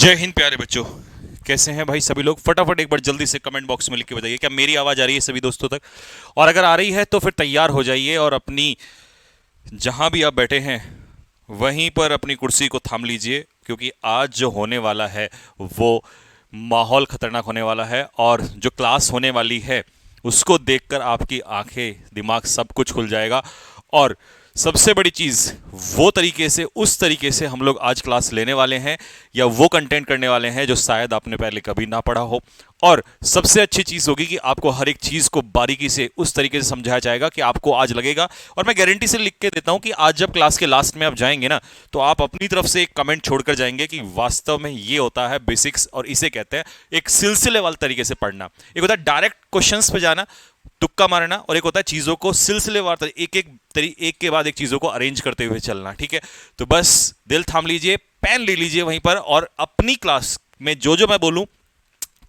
जय हिंद प्यारे बच्चों। कैसे हैं भाई सभी लोग? फटाफट एक बार जल्दी से कमेंट बॉक्स में लिख के बताइए क्या मेरी आवाज़ आ रही है सभी दोस्तों तक। और अगर आ रही है तो फिर तैयार हो जाइए और अपनी जहां भी आप बैठे हैं वहीं पर अपनी कुर्सी को थाम लीजिए, क्योंकि आज जो होने वाला है वो माहौल खतरनाक होने वाला है। और जो क्लास होने वाली है उसको देखकर आपकी आंखें, दिमाग सब कुछ खुल जाएगा। और सबसे बड़ी चीज़, वो तरीके से, उस तरीके से हम लोग आज क्लास लेने वाले हैं या वो कंटेंट करने वाले हैं जो शायद आपने पहले कभी ना पढ़ा हो। और सबसे अच्छी चीज़ होगी कि आपको हर एक चीज़ को बारीकी से उस तरीके से समझाया जाएगा कि आपको आज लगेगा। और मैं गारंटी से लिख के देता हूं कि आज जब क्लास के लास्ट में आप जाएंगे ना, तो आप अपनी तरफ से एक कमेंट छोड़कर जाएंगे कि वास्तव में ये होता है बेसिक्स, और इसे कहते हैं एक सिलसिलेवार तरीके से पढ़ना। एक होता है डायरेक्ट क्वेश्चंस पे जाना, तुक्का मारना, और एक होता है चीजों को सिलसिलेवार एक के बाद एक चीजों को अरेंज करते हुए चलना। ठीक है, तो बस दिल थाम लीजिए, पेन ले लीजिए वहीं पर, और अपनी क्लास में जो जो मैं बोलूं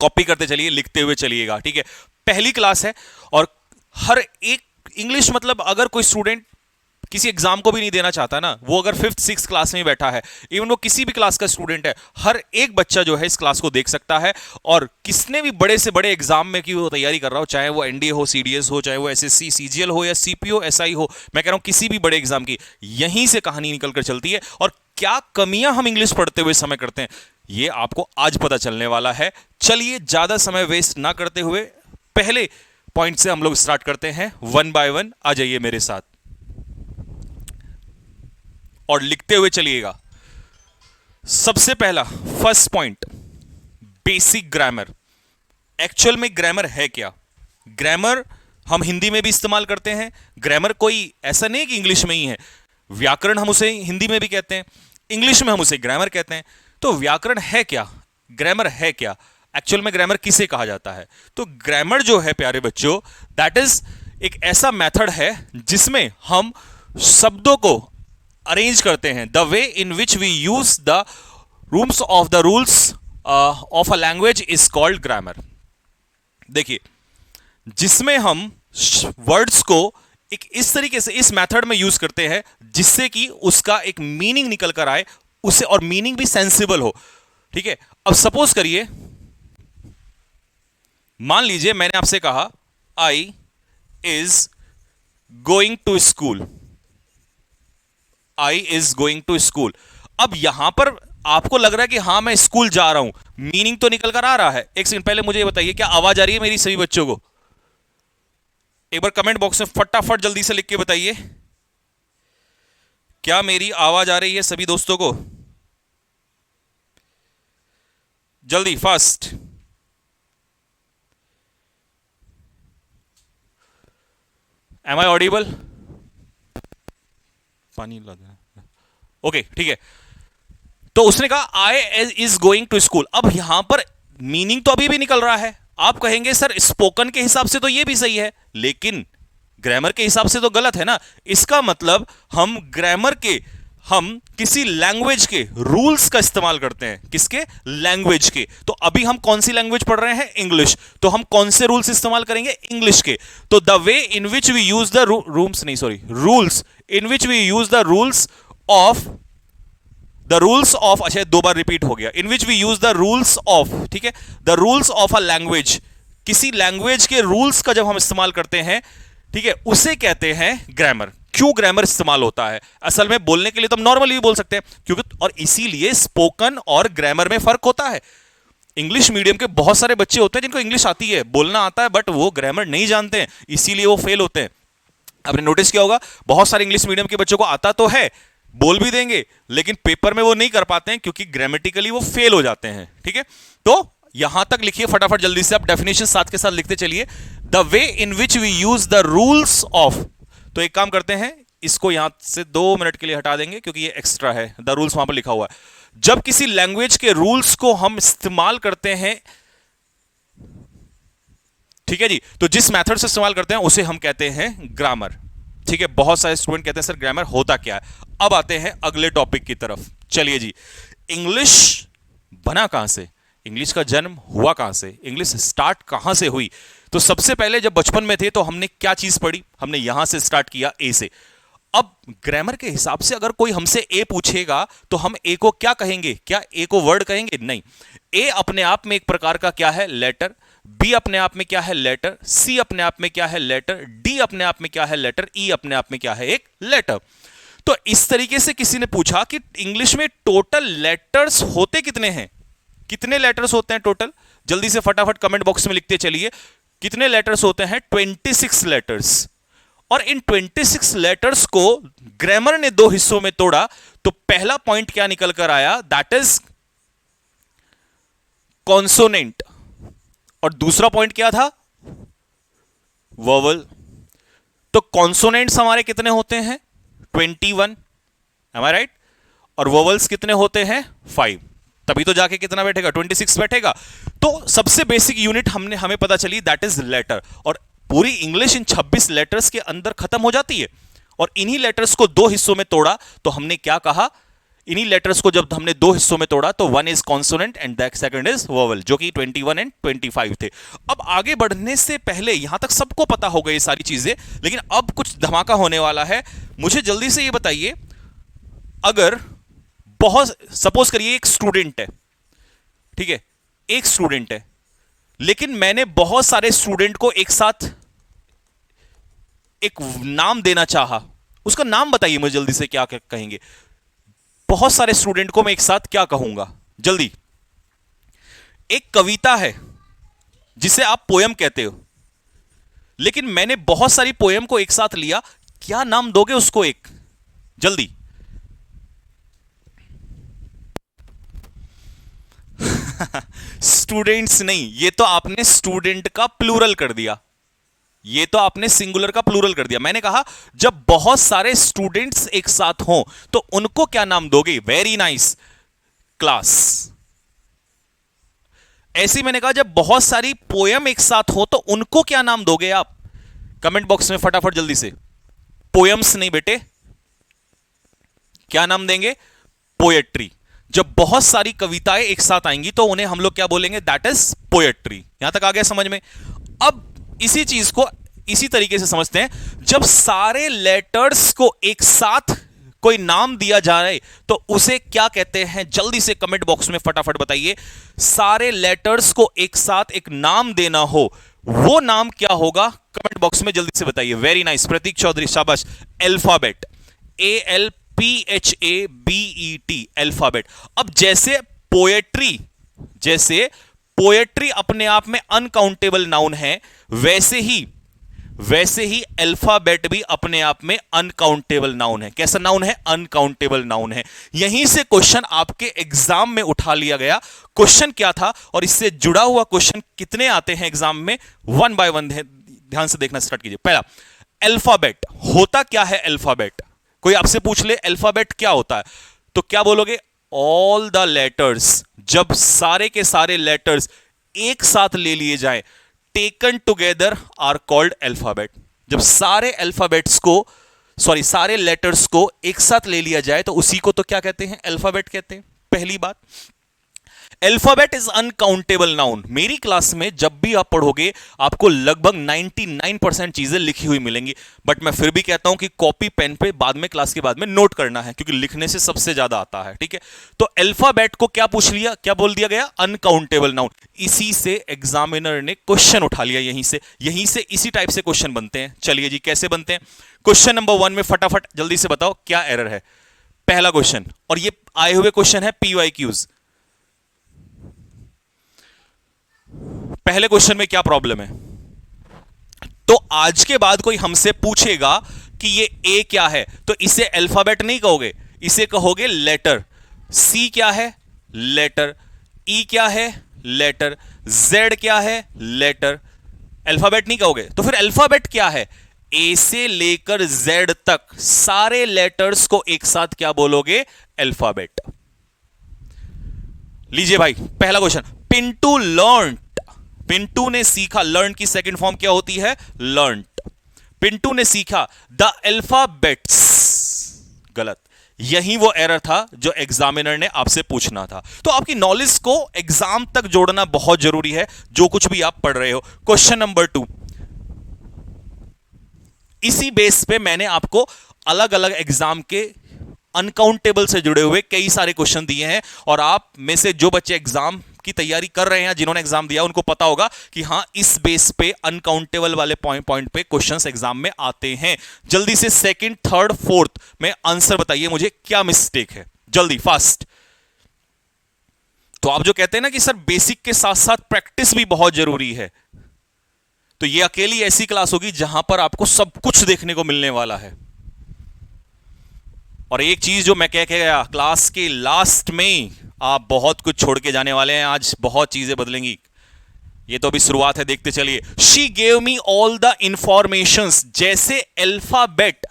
कॉपी करते चलिए, लिखते हुए चलिएगा। ठीक है, पहली क्लास है और हर एक इंग्लिश, मतलब अगर कोई स्टूडेंट किसी एग्जाम को भी नहीं देना चाहता ना, वो अगर फिफ्थ सिक्स क्लास में बैठा है, इवन वो किसी भी क्लास का स्टूडेंट है, हर एक बच्चा जो है इस क्लास को देख सकता है। और किसने भी बड़े से बड़े एग्जाम में की वो तैयारी कर रहा हो, चाहे वो एनडीए हो, सीडीएस हो, चाहे वो एसएससी सीजीएल हो या सीपीओ एसआई हो, मैं कह रहा हूं किसी भी बड़े एग्जाम की यहीं से कहानी निकल कर चलती है। और क्या कमियां हम इंग्लिश पढ़ते हुए समय करते हैं, ये आपको आज पता चलने वाला है। चलिए ज्यादा समय वेस्ट ना करते हुए पहले पॉइंट से हम लोग स्टार्ट करते हैं, वन बाय वन आ जाइए मेरे साथ और लिखते हुए चलिएगा। सबसे पहला first point, basic grammar. Actual में ग्रामर है क्या? ग्रामर हम हिंदी में भी इस्तेमाल करते हैं। ग्रामर कोई ऐसा नहीं कि इंग्लिश में ही है। व्याकरण हम उसे हिंदी में भी कहते हैं, इंग्लिश में हम उसे ग्रामर कहते हैं। तो व्याकरण है क्या, ग्रामर है क्या, एक्चुअल में ग्रामर किसे कहा जाता है? तो ग्रामर जो है प्यारे बच्चों, दैट इज एक ऐसा मेथड है जिसमें हम शब्दों को अरेंज करते हैं। The way in which we use the rooms of the rules of a language is called grammar. देखिए, जिसमें हम वर्ड्स को एक इस तरीके से, इस मेथड में यूज करते हैं जिससे कि उसका एक मीनिंग निकल कर आए उसे, और मीनिंग भी सेंसिबल हो। ठीक है, अब सपोज करिए, मान लीजिए मैंने आपसे कहा I is going to school, I is going to school. अब यहां पर आपको लग रहा है कि हां मैं स्कूल जा रहा हूं, मीनिंग तो निकल कर आ रहा है। एक सेकंड पहले मुझे बताइए, क्या आवाज आ रही है मेरी सभी बच्चों को? एक बार कमेंट बॉक्स में फटाफट जल्दी से लिख के बताइए, क्या मेरी आवाज आ रही है सभी दोस्तों को? जल्दी, फास्ट। M I audible? पानी ला देना। ओके, ठीक है। तो उसने कहा I is going to school. अब यहां पर मीनिंग तो अभी भी निकल रहा है। आप कहेंगे सर स्पोकन के हिसाब से तो ये भी सही है, लेकिन ग्रामर के हिसाब से तो गलत है ना। इसका मतलब हम ग्रामर के, हम किसी लैंग्वेज के रूल्स का इस्तेमाल करते हैं। किसके? लैंग्वेज के। तो अभी हम कौन सी लैंग्वेज पढ़ रहे हैं? इंग्लिश। तो हम कौन से रूल्स इस्तेमाल करेंगे? इंग्लिश के। तो the way in which we use the rules in which we use the rules of, the rules of, अच्छा दो बार रिपीट हो गया, in which we use the rules of, ठीक है, the rules of a language. किसी language के rules का जब हम इस्तेमाल करते हैं, ठीक है, उसे कहते हैं ग्रामर। क्यों ग्रामर इस्तेमाल होता है? असल में बोलने के लिए तो हम नॉर्मली भी बोल सकते हैं, क्योंकि, और इसीलिए स्पोकन और ग्रामर में फर्क होता है। इंग्लिश मीडियम के बहुत सारे बच्चे होते हैं जिनको इंग्लिश आती है, बोलना आता है, बट वो ग्रामर नहीं जानते हैं, इसीलिए वो फेल होते हैं। आपने नोटिस किया होगा, बहुत सारे इंग्लिश मीडियम के बच्चों को आता तो है, बोल भी देंगे, लेकिन पेपर में वो नहीं कर पाते हैं क्योंकि ग्रामेटिकली वो फेल हो जाते हैं। ठीक है, तो यहां तक लिखिए फटाफट जल्दी से, आप डेफिनेशन साथ के साथ लिखते चलिए। The way in which we use the rules of, तो एक काम करते हैं, इसको यहां से 2 मिनट के लिए हटा देंगे क्योंकि ये एक्स्ट्रा है, द रूल्स वहां पर लिखा हुआ है। जब किसी लैंग्वेज के रूल्स को हम इस्तेमाल करते हैं, ठीक है जी, तो जिस मेथड से इस्तेमाल करते हैं उसे हम कहते हैं ग्रामर। ठीक है, बहुत सारे स्टूडेंट कहते हैं सर ग्रामर होता क्या है। अब आते हैं अगले टॉपिक की तरफ। चलिए जी, इंग्लिश बना कहां से, इंग्लिश का जन्म हुआ कहां से, इंग्लिश स्टार्ट कहां से हुई? तो सबसे पहले जब बचपन में थे तो हमने क्या चीज पढ़ी? हमने यहां से स्टार्ट किया, ए से। अब ग्रामर के हिसाब से अगर कोई हमसे ए पूछेगा तो हम ए को क्या कहेंगे? क्या ए को वर्ड कहेंगे? नहीं। ए अपने आप में एक प्रकार का क्या है? लेटर। बी अपने आप में क्या है? लेटर। सी अपने आप में क्या है? लेटर। डी अपने आप में क्या है? लेटर। ई अपने आप में क्या है? एक लेटर। तो इस तरीके से किसी ने पूछा कि इंग्लिश में टोटल लेटर्स होते कितने हैं? कितने लेटर्स होते हैं टोटल? जल्दी से फटाफट कमेंट बॉक्स में लिखते चलिए। कितने लेटर्स होते हैं? 26 लेटर्स। और इन 26 लेटर्स को ग्रामर ने दो हिस्सों में तोड़ा, तो पहला पॉइंट क्या निकल कर आया? That is consonant. और दूसरा पॉइंट क्या था? वोवल। तो कॉन्सोनेंट्स हमारे कितने होते हैं? 21, am I right? और वोवल्स कितने होते हैं? 5। तभी तो जाके कितना बैठेगा? 26 बैठेगा। तो सबसे बेसिक यूनिट हमें पता चली, दैट इज लेटर। और पूरी इंग्लिश इन 26 लेटर्स के अंदर खत्म हो जाती है। और इन्हीं लेटर्स को दो हिस्सों में तोड़ा तो हमने क्या कहा? इन्हीं लेटर्स को जब हमने दो हिस्सों में तोड़ा तो one is consonant and the second is vowel, जो कि 21 एंड 25 थे। अब आगे बढ़ने से पहले, यहां तक सबको पता होगा ये सारी चीजें, लेकिन अब कुछ धमाका होने वाला है। मुझे जल्दी से ये बताइए, अगर बहुत सपोज करिए एक स्टूडेंट है, ठीक है, एक स्टूडेंट है, लेकिन मैंने बहुत सारे स्टूडेंट को एक साथ एक नाम देना चाहा। उसका नाम बताइए मुझे जल्दी से, क्या कहेंगे? बहुत सारे स्टूडेंट को मैं एक साथ क्या कहूंगा? जल्दी। एक कविता है जिसे आप पोयम कहते हो, लेकिन मैंने बहुत सारी पोयम को एक साथ लिया, क्या नाम दोगे उसको? एक जल्दी। स्टूडेंट्स नहीं, ये तो आपने स्टूडेंट का प्लूरल कर दिया, ये तो आपने सिंगुलर का प्लूरल कर दिया। मैंने कहा जब बहुत सारे स्टूडेंट्स एक साथ हों तो उनको क्या नाम दोगे? Very nice, class. ऐसे मैंने कहा जब बहुत सारी पोयम एक साथ हो तो उनको क्या नाम दोगे आप? कमेंट बॉक्स में फटाफट जल्दी से। पोयम्स नहीं बेटे, क्या नाम देंगे? पोएट्री। जब बहुत सारी कविताएं एक साथ आएंगी तो उन्हें हम लोग क्या बोलेंगे? That is poetry. यहां तक आ गया समझ में? अब इसी चीज को इसी तरीके से समझते हैं, जब सारे लेटर्स को एक साथ कोई नाम दिया जा रहा है तो उसे क्या कहते हैं? जल्दी से कमेंट बॉक्स में फटाफट बताइए। सारे लेटर्स को एक साथ एक नाम देना हो, वो नाम क्या होगा? कमेंट बॉक्स में जल्दी से बताइए। वेरी नाइस प्रतीक चौधरी, शाबाश। Alphabet, ALPHABET, alphabet. अब जैसे पोएट्री अपने आप में अनकाउंटेबल नाउन है, वैसे ही अल्फाबेट भी अपने आप में अनकाउंटेबल नाउन है। कैसा नाउन है? अनकाउंटेबल नाउन है। यहीं से क्वेश्चन आपके एग्जाम में उठा लिया गया। क्वेश्चन क्या था और इससे जुड़ा हुआ क्वेश्चन कितने आते हैं एग्जाम में? वन बाय वन ध्यान से देखना स्टार्ट कीजिए। पहला, अल्फाबेट होता क्या है? अल्फाबेट कोई आपसे पूछ ले अल्फाबेट क्या होता है, तो क्या बोलोगे? All the letters. जब सारे के सारे लेटर्स एक साथ ले लिए जाए, taken together are called alphabet. जब सारे लेटर्स को एक साथ ले लिया जाए तो उसी को तो क्या कहते हैं? अल्फाबेट कहते हैं। पहली बात, अल्फाबेट इज अनकाउंटेबल नाउन। मेरी क्लास में जब भी आप पढ़ोगे आपको लगभग 99% चीजें लिखी हुई मिलेंगी, बट मैं फिर भी कहता हूं कि कॉपी पेन पे बाद में, क्लास के बाद में नोट करना है, क्योंकि लिखने से सबसे ज्यादा आता है। ठीक है, तो अल्फाबेट को क्या पूछ लिया, क्या बोल दिया गया? Uncountable noun. इसी से एग्जामिनर ने क्वेश्चन उठा लिया, यहीं से इसी टाइप से क्वेश्चन बनते हैं। चलिए जी, कैसे बनते हैं? क्वेश्चन नंबर 1 में फटाफट जल्दी से बताओ क्या एरर है। पहला क्वेश्चन, और ये आए हुए क्वेश्चन है PYQs। पहले क्वेश्चन में क्या प्रॉब्लम है? तो आज के बाद कोई हमसे पूछेगा कि ये ए क्या है, तो इसे अल्फाबेट नहीं कहोगे, इसे कहोगे लेटर। सी क्या है? लेटर। ई क्या है? लेटर। जेड क्या है? लेटर। अल्फाबेट नहीं कहोगे, तो फिर अल्फाबेट क्या है? ए से लेकर जेड तक सारे लेटर्स को एक साथ क्या बोलोगे? अल्फाबेट। लीजिए भाई, पहला क्वेश्चन, पिंटू लर्न। पिंटू ने सीखा। लर्न की सेकंड फॉर्म क्या होती है? लर्नड। पिंटू ने सीखा द अल्फाबेट्स। गलत। यही वो एरर था जो एग्जामिनर ने आपसे पूछना था। तो आपकी नॉलेज को एग्जाम तक जोड़ना बहुत जरूरी है, जो कुछ भी आप पढ़ रहे हो। क्वेश्चन नंबर 2, इसी बेस पे मैंने आपको अलग अलग एग्जाम के अनकाउंटेबल से जुड़े हुए कई सारे क्वेश्चन दिए हैं, और आप में से जो बच्चे एग्जाम की तैयारी कर रहे हैं, जिन्होंने एग्जाम दिया, उनको पता होगा कि हां इस बेस पे अनकाउंटेबल वाले पॉइंट पे क्वेश्चंस एग्जाम में आते हैं। जल्दी से सेकंड, थर्ड, फोर्थ में आंसर बताइए मुझे, क्या मिस्टेक है, जल्दी फास्ट। तो आप जो कहते हैं ना कि सर बेसिक के साथ साथ प्रैक्टिस भी बहुत जरूरी है, तो ये अकेली ऐसी क्लास होगी जहां पर आपको सब कुछ देखने को मिलने वाला है। और एक चीज जो मैं कह के गया, क्लास के लास्ट में आप बहुत कुछ छोड़ के जाने वाले हैं, आज बहुत चीजें बदलेंगी। ये तो अभी शुरुआत है, देखते चलिए। She gave me all the informations, जैसे अल्फाबेट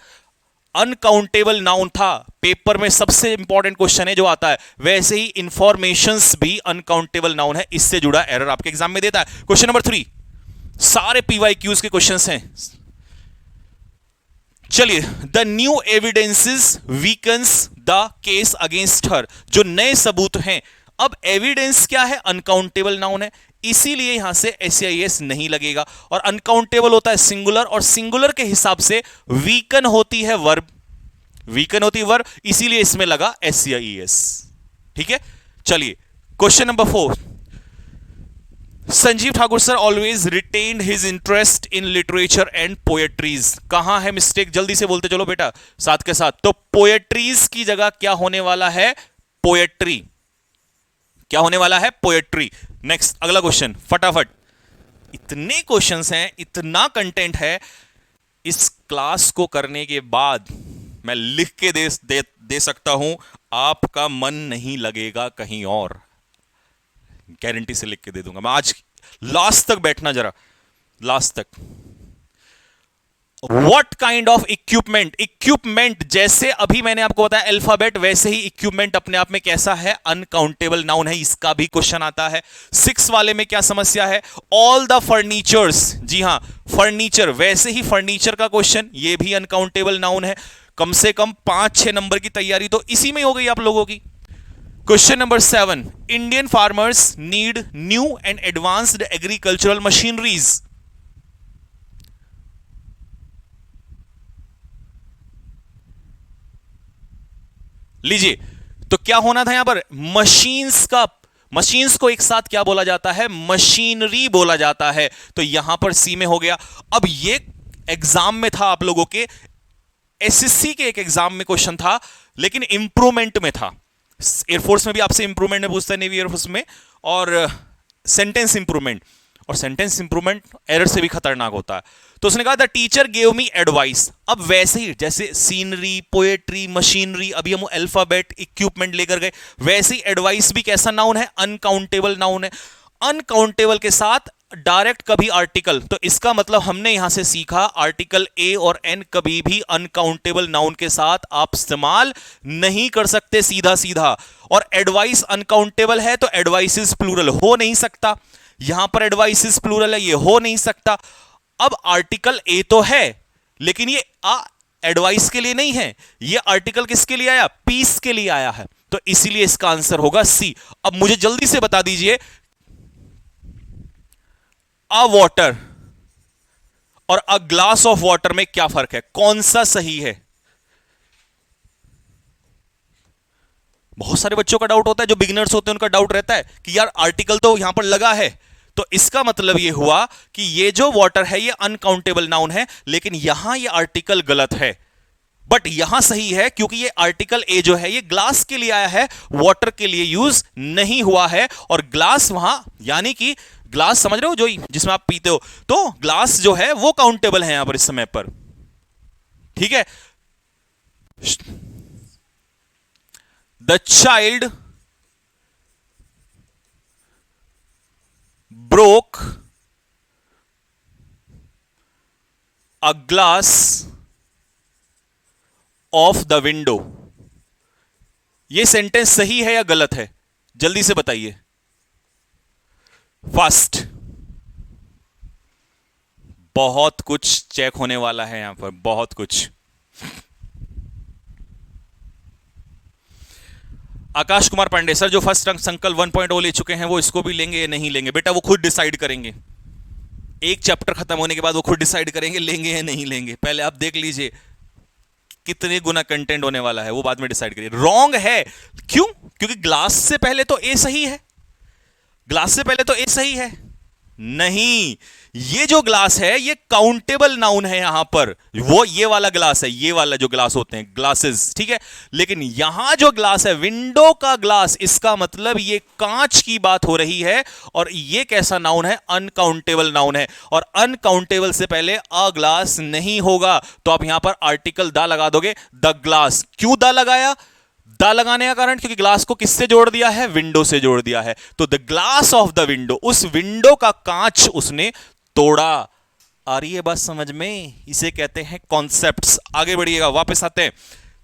अनकाउंटेबल नाउन था, पेपर में सबसे इंपॉर्टेंट क्वेश्चन है जो आता है, वैसे ही इंफॉर्मेशंस भी अनकाउंटेबल नाउन है। इससे जुड़ा एरर आपके एग्जाम में देता है। क्वेश्चन नंबर 3, सारे पीवाईक्यूज के क्वेश्चंस हैं। चलिए, the new evidences weakens the case against her, जो नए सबूत हैं। अब एविडेंस क्या है, अनकाउंटेबल नाउन है, इसीलिए यहां से एसआईएस नहीं लगेगा। और अनकाउंटेबल होता है सिंगुलर, और सिंगुलर के हिसाब से वीकन होती है वर्ब, वीकन होती है वर्ब, इसीलिए इसमें लगा एसआईएस। ठीक है, चलिए question number 4, Sanjeev Thakur sir always retained his interest in literature and poetries. कहां है मिस्टेक, जल्दी से बोलते चलो बेटा साथ के साथ। तो पोएट्रीज की जगह क्या होने वाला है, पोएट्री। क्या होने वाला है, पोएट्री। नेक्स्ट, अगला क्वेश्चन फटाफट। इतने क्वेश्चंस हैं, इतना कंटेंट है, इस क्लास को करने के बाद मैं लिख के दे सकता हूं, आपका मन नहीं लगेगा कहीं और, गारंटी से लिख के दे दूंगा मैं। आज लास्ट तक बैठना जरा, लास्ट तक। What kind of equipment, equipment, जैसे अभी मैंने आपको बताया अल्फाबेट, वैसे ही इक्विपमेंट अपने आप में कैसा है, अनकाउंटेबल नाउन है। इसका भी क्वेश्चन आता है। 6 वाले में क्या समस्या है, ऑल द फर्नीचर्स, जी हां फर्नीचर, वैसे ही फर्नीचर का क्वेश्चन, ये भी अनकाउंटेबल नाउन है। कम से कम 5-6 नंबर की तैयारी तो इसी में हो गई आप लोगों की। Question number 7, Indian farmers need new and advanced agricultural machineries. लीजिए, तो क्या होना था यहां पर, मशीन्स का, मशीन्स को एक साथ क्या बोला जाता है, मशीनरी बोला जाता है। तो यहां पर सी में हो गया। अब ये एग्जाम में था आप लोगों के, एसएससी के एक एग्जाम में क्वेश्चन था, लेकिन इंप्रूवमेंट में था। एयरफोर्स में भी आपसे इंप्रूवमेंट में पूछता है, नेवी एयरफोर्स में, और सेंटेंस इंप्रूवमेंट, और सेंटेंस इंप्रूवमेंट एरर से भी खतरनाक होता है। तो उसने कहा the teacher gave me advice. अब वैसे ही जैसे सीनरी, पोएट्री, मशीनरी, अभी हम अल्फाबेट, इक्विपमेंट लेकर गए, वैसे ही एडवाइस भी कैसा नाउन है, अनकाउंटेबल नाउन है। अनकाउंटेबल के साथ डायरेक्ट कभी आर्टिकल, तो इसका मतलब हमने यहां से सीखा आर्टिकल ए और एन कभी भी अनकाउंटेबल नाउन के साथ आप इस्तेमाल नहीं कर सकते सीधा सीधा। और एडवाइस अनकाउंटेबल है तो एडवाइसेस प्लूरल हो नहीं सकता, यहां पर एडवाइसेस प्लूरल है, ये हो नहीं सकता। अब आर्टिकल ए तो है, लेकिन ये एडवाइस के लिए नहीं है, ये आर्टिकल किसके लिए आया, पीस के लिए आया है, तो इसीलिए इसका आंसर होगा सी। अब मुझे जल्दी से बता दीजिए, अ वाटर और अ ग्लास ऑफ वाटर में क्या फर्क है, कौन सा सही है। बहुत सारे बच्चों का डाउट होता है, जो बिगिनर्स होते हैं उनका डाउट रहता है कि यार आर्टिकल तो यहां पर लगा है, तो इसका मतलब यह हुआ कि ये जो वाटर है ये अनकाउंटेबल नाउन है, लेकिन यहां ये आर्टिकल गलत है। बट यहां सही है क्योंकि ये आर्टिकल ए जो है ये ग्लास के लिए आया है, वाटर के लिए यूज नहीं हुआ है। और ग्लास वहां, यानी कि ग्लास समझ रहे हो जो जिसमें आप पीते हो, तो ग्लास जो है वो काउंटेबल है यहां पर इस समय पर। ठीक है, the child broke a glass of the window। ये सेंटेंस सही है या गलत है, जल्दी से बताइए फास्ट। बहुत कुछ चेक होने वाला है यहां पर, बहुत कुछ। आकाश कुमार पांडे सर जो फर्स्ट अंक संकल्प 1.0 ले चुके हैं वो इसको भी लेंगे या नहीं लेंगे, बेटा वो खुद डिसाइड करेंगे। एक चैप्टर खत्म होने के बाद वो खुद डिसाइड करेंगे लेंगे या नहीं लेंगे, पहले आप देख लीजिए। कितने गुना कंटेंट होने वाला है वो बाद में डिसाइड करिए। रॉन्ग है, क्यों? क्योंकि ग्लास से पहले तो ए सही है, ग्लास से पहले तो ए सही है। नहीं, ये जो ग्लास है ये काउंटेबल नाउन है यहां पर, वो ये वाला ग्लास है, ये वाला जो ग्लास होते हैं ग्लासेस, ठीक है। लेकिन यहां जो ग्लास है विंडो का ग्लास, इसका मतलब ये कांच की बात हो रही है। और ये कैसा नाउन है? अनकाउंटेबल नाउन है। और अनकाउंटेबल से पहले अ ग्लास नहीं होगा, तो आप यहां पर आर्टिकल द लगा दोगे, द ग्लास। क्यों द लगाया? द लगाने का कारण क्योंकि ग्लास को किससे जोड़ दिया है? विंडो से जोड़ दिया है। तो the glass of the window, उस विंडो का कांच उसने तोड़ा। आ रही है बात समझ में? इसे कहते हैं कॉन्सेप्ट्स। आगे बढ़िएगा, वापस आते हैं।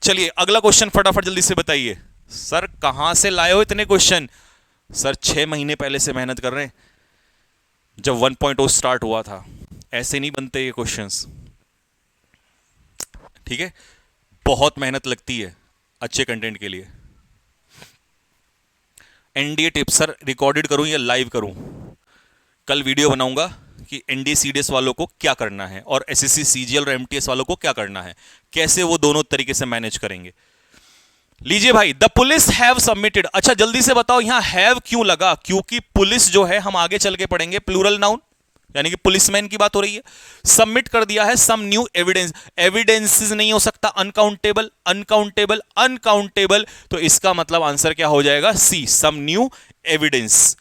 चलिए अगला क्वेश्चन फटाफट जल्दी से बताइए। सर कहां से लाए हो इतने क्वेश्चन? सर 6 महीने पहले से मेहनत कर रहे हैं, जब 1.0 स्टार्ट हुआ था। ऐसे नहीं बनते ये क्वेश्चंस, ठीक है। बहुत मेहनत लगती है अच्छे कंटेंट के लिए। एनडीए टिप्स सर रिकॉर्डेड करूं या लाइव करूं? कल वीडियो बनाऊंगा कि एनडीए सीडीएस वालों को क्या करना है और एसएससी सीजीएल और एमटीएस वालों को क्या करना है, कैसे वो दोनों तरीके से मैनेज करेंगे। लीजिए भाई, द पुलिस हैव सबमिटेड। अच्छा जल्दी से बताओ यहां हैव क्यों लगा? क्योंकि पुलिस जो है हम आगे चल के पढ़ेंगे प्लूरल नाउन, यानी कि पुलिसमैन की बात हो रही है। सबमिट कर दिया है सम न्यू एविडेंस। एविडेंसेस नहीं हो सकता, अनकाउंटेबल, अनकाउंटेबल, अनकाउंटेबल। तो इसका मतलब आंसर क्या हो जाएगा? सी, सम न्यू एविडेंस।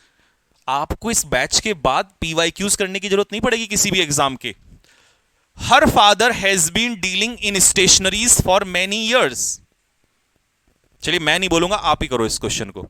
आपको इस बैच के बाद पीवाईक्यूज करने की जरूरत नहीं पड़ेगी किसी भी एग्जाम के। Her father has been dealing in stationeries for many years. चलिए मैं नहीं बोलूंगा, आप ही करो इस क्वेश्चन को।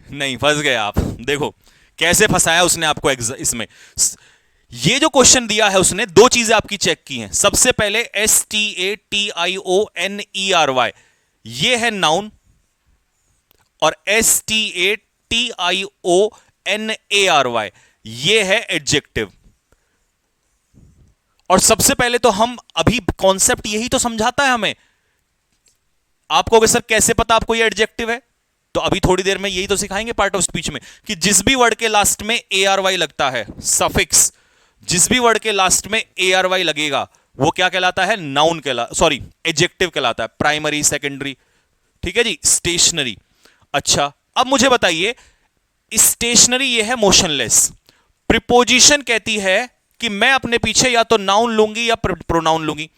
नहीं, फंस गए आप। देखो कैसे फंसाया उसने आपको इसमें। ये जो क्वेश्चन दिया है उसने दो चीजें आपकी चेक की हैं। सबसे पहले STATIONERY, ये है नाउन, और STATIONARY ये है एडजेक्टिव। और सबसे पहले तो हम अभी कॉन्सेप्ट यही तो समझाता है हमें। आपको सर कैसे पता आपको ये एडजेक्टिव है? तो अभी थोड़ी देर में यही तो सिखाएंगे पार्ट ऑफ स्पीच में, कि जिस भी वर्ड के लास्ट में ARY लगता है, सफिक्स, जिस भी वर्ड के लास्ट में ARY लगेगा वो क्या कहलाता है? नाउन सॉरी एडजेक्टिव कहलाता है। प्राइमरी, सेकेंडरी, ठीक है जी। स्टेशनरी। अच्छा अब मुझे बताइए, स्टेशनरी ये है मोशनलेस। प्रीपोजिशन कहती है कि मैं अपने पीछे या तो नाउन लूंगी या प्रोनाउन लूंगी।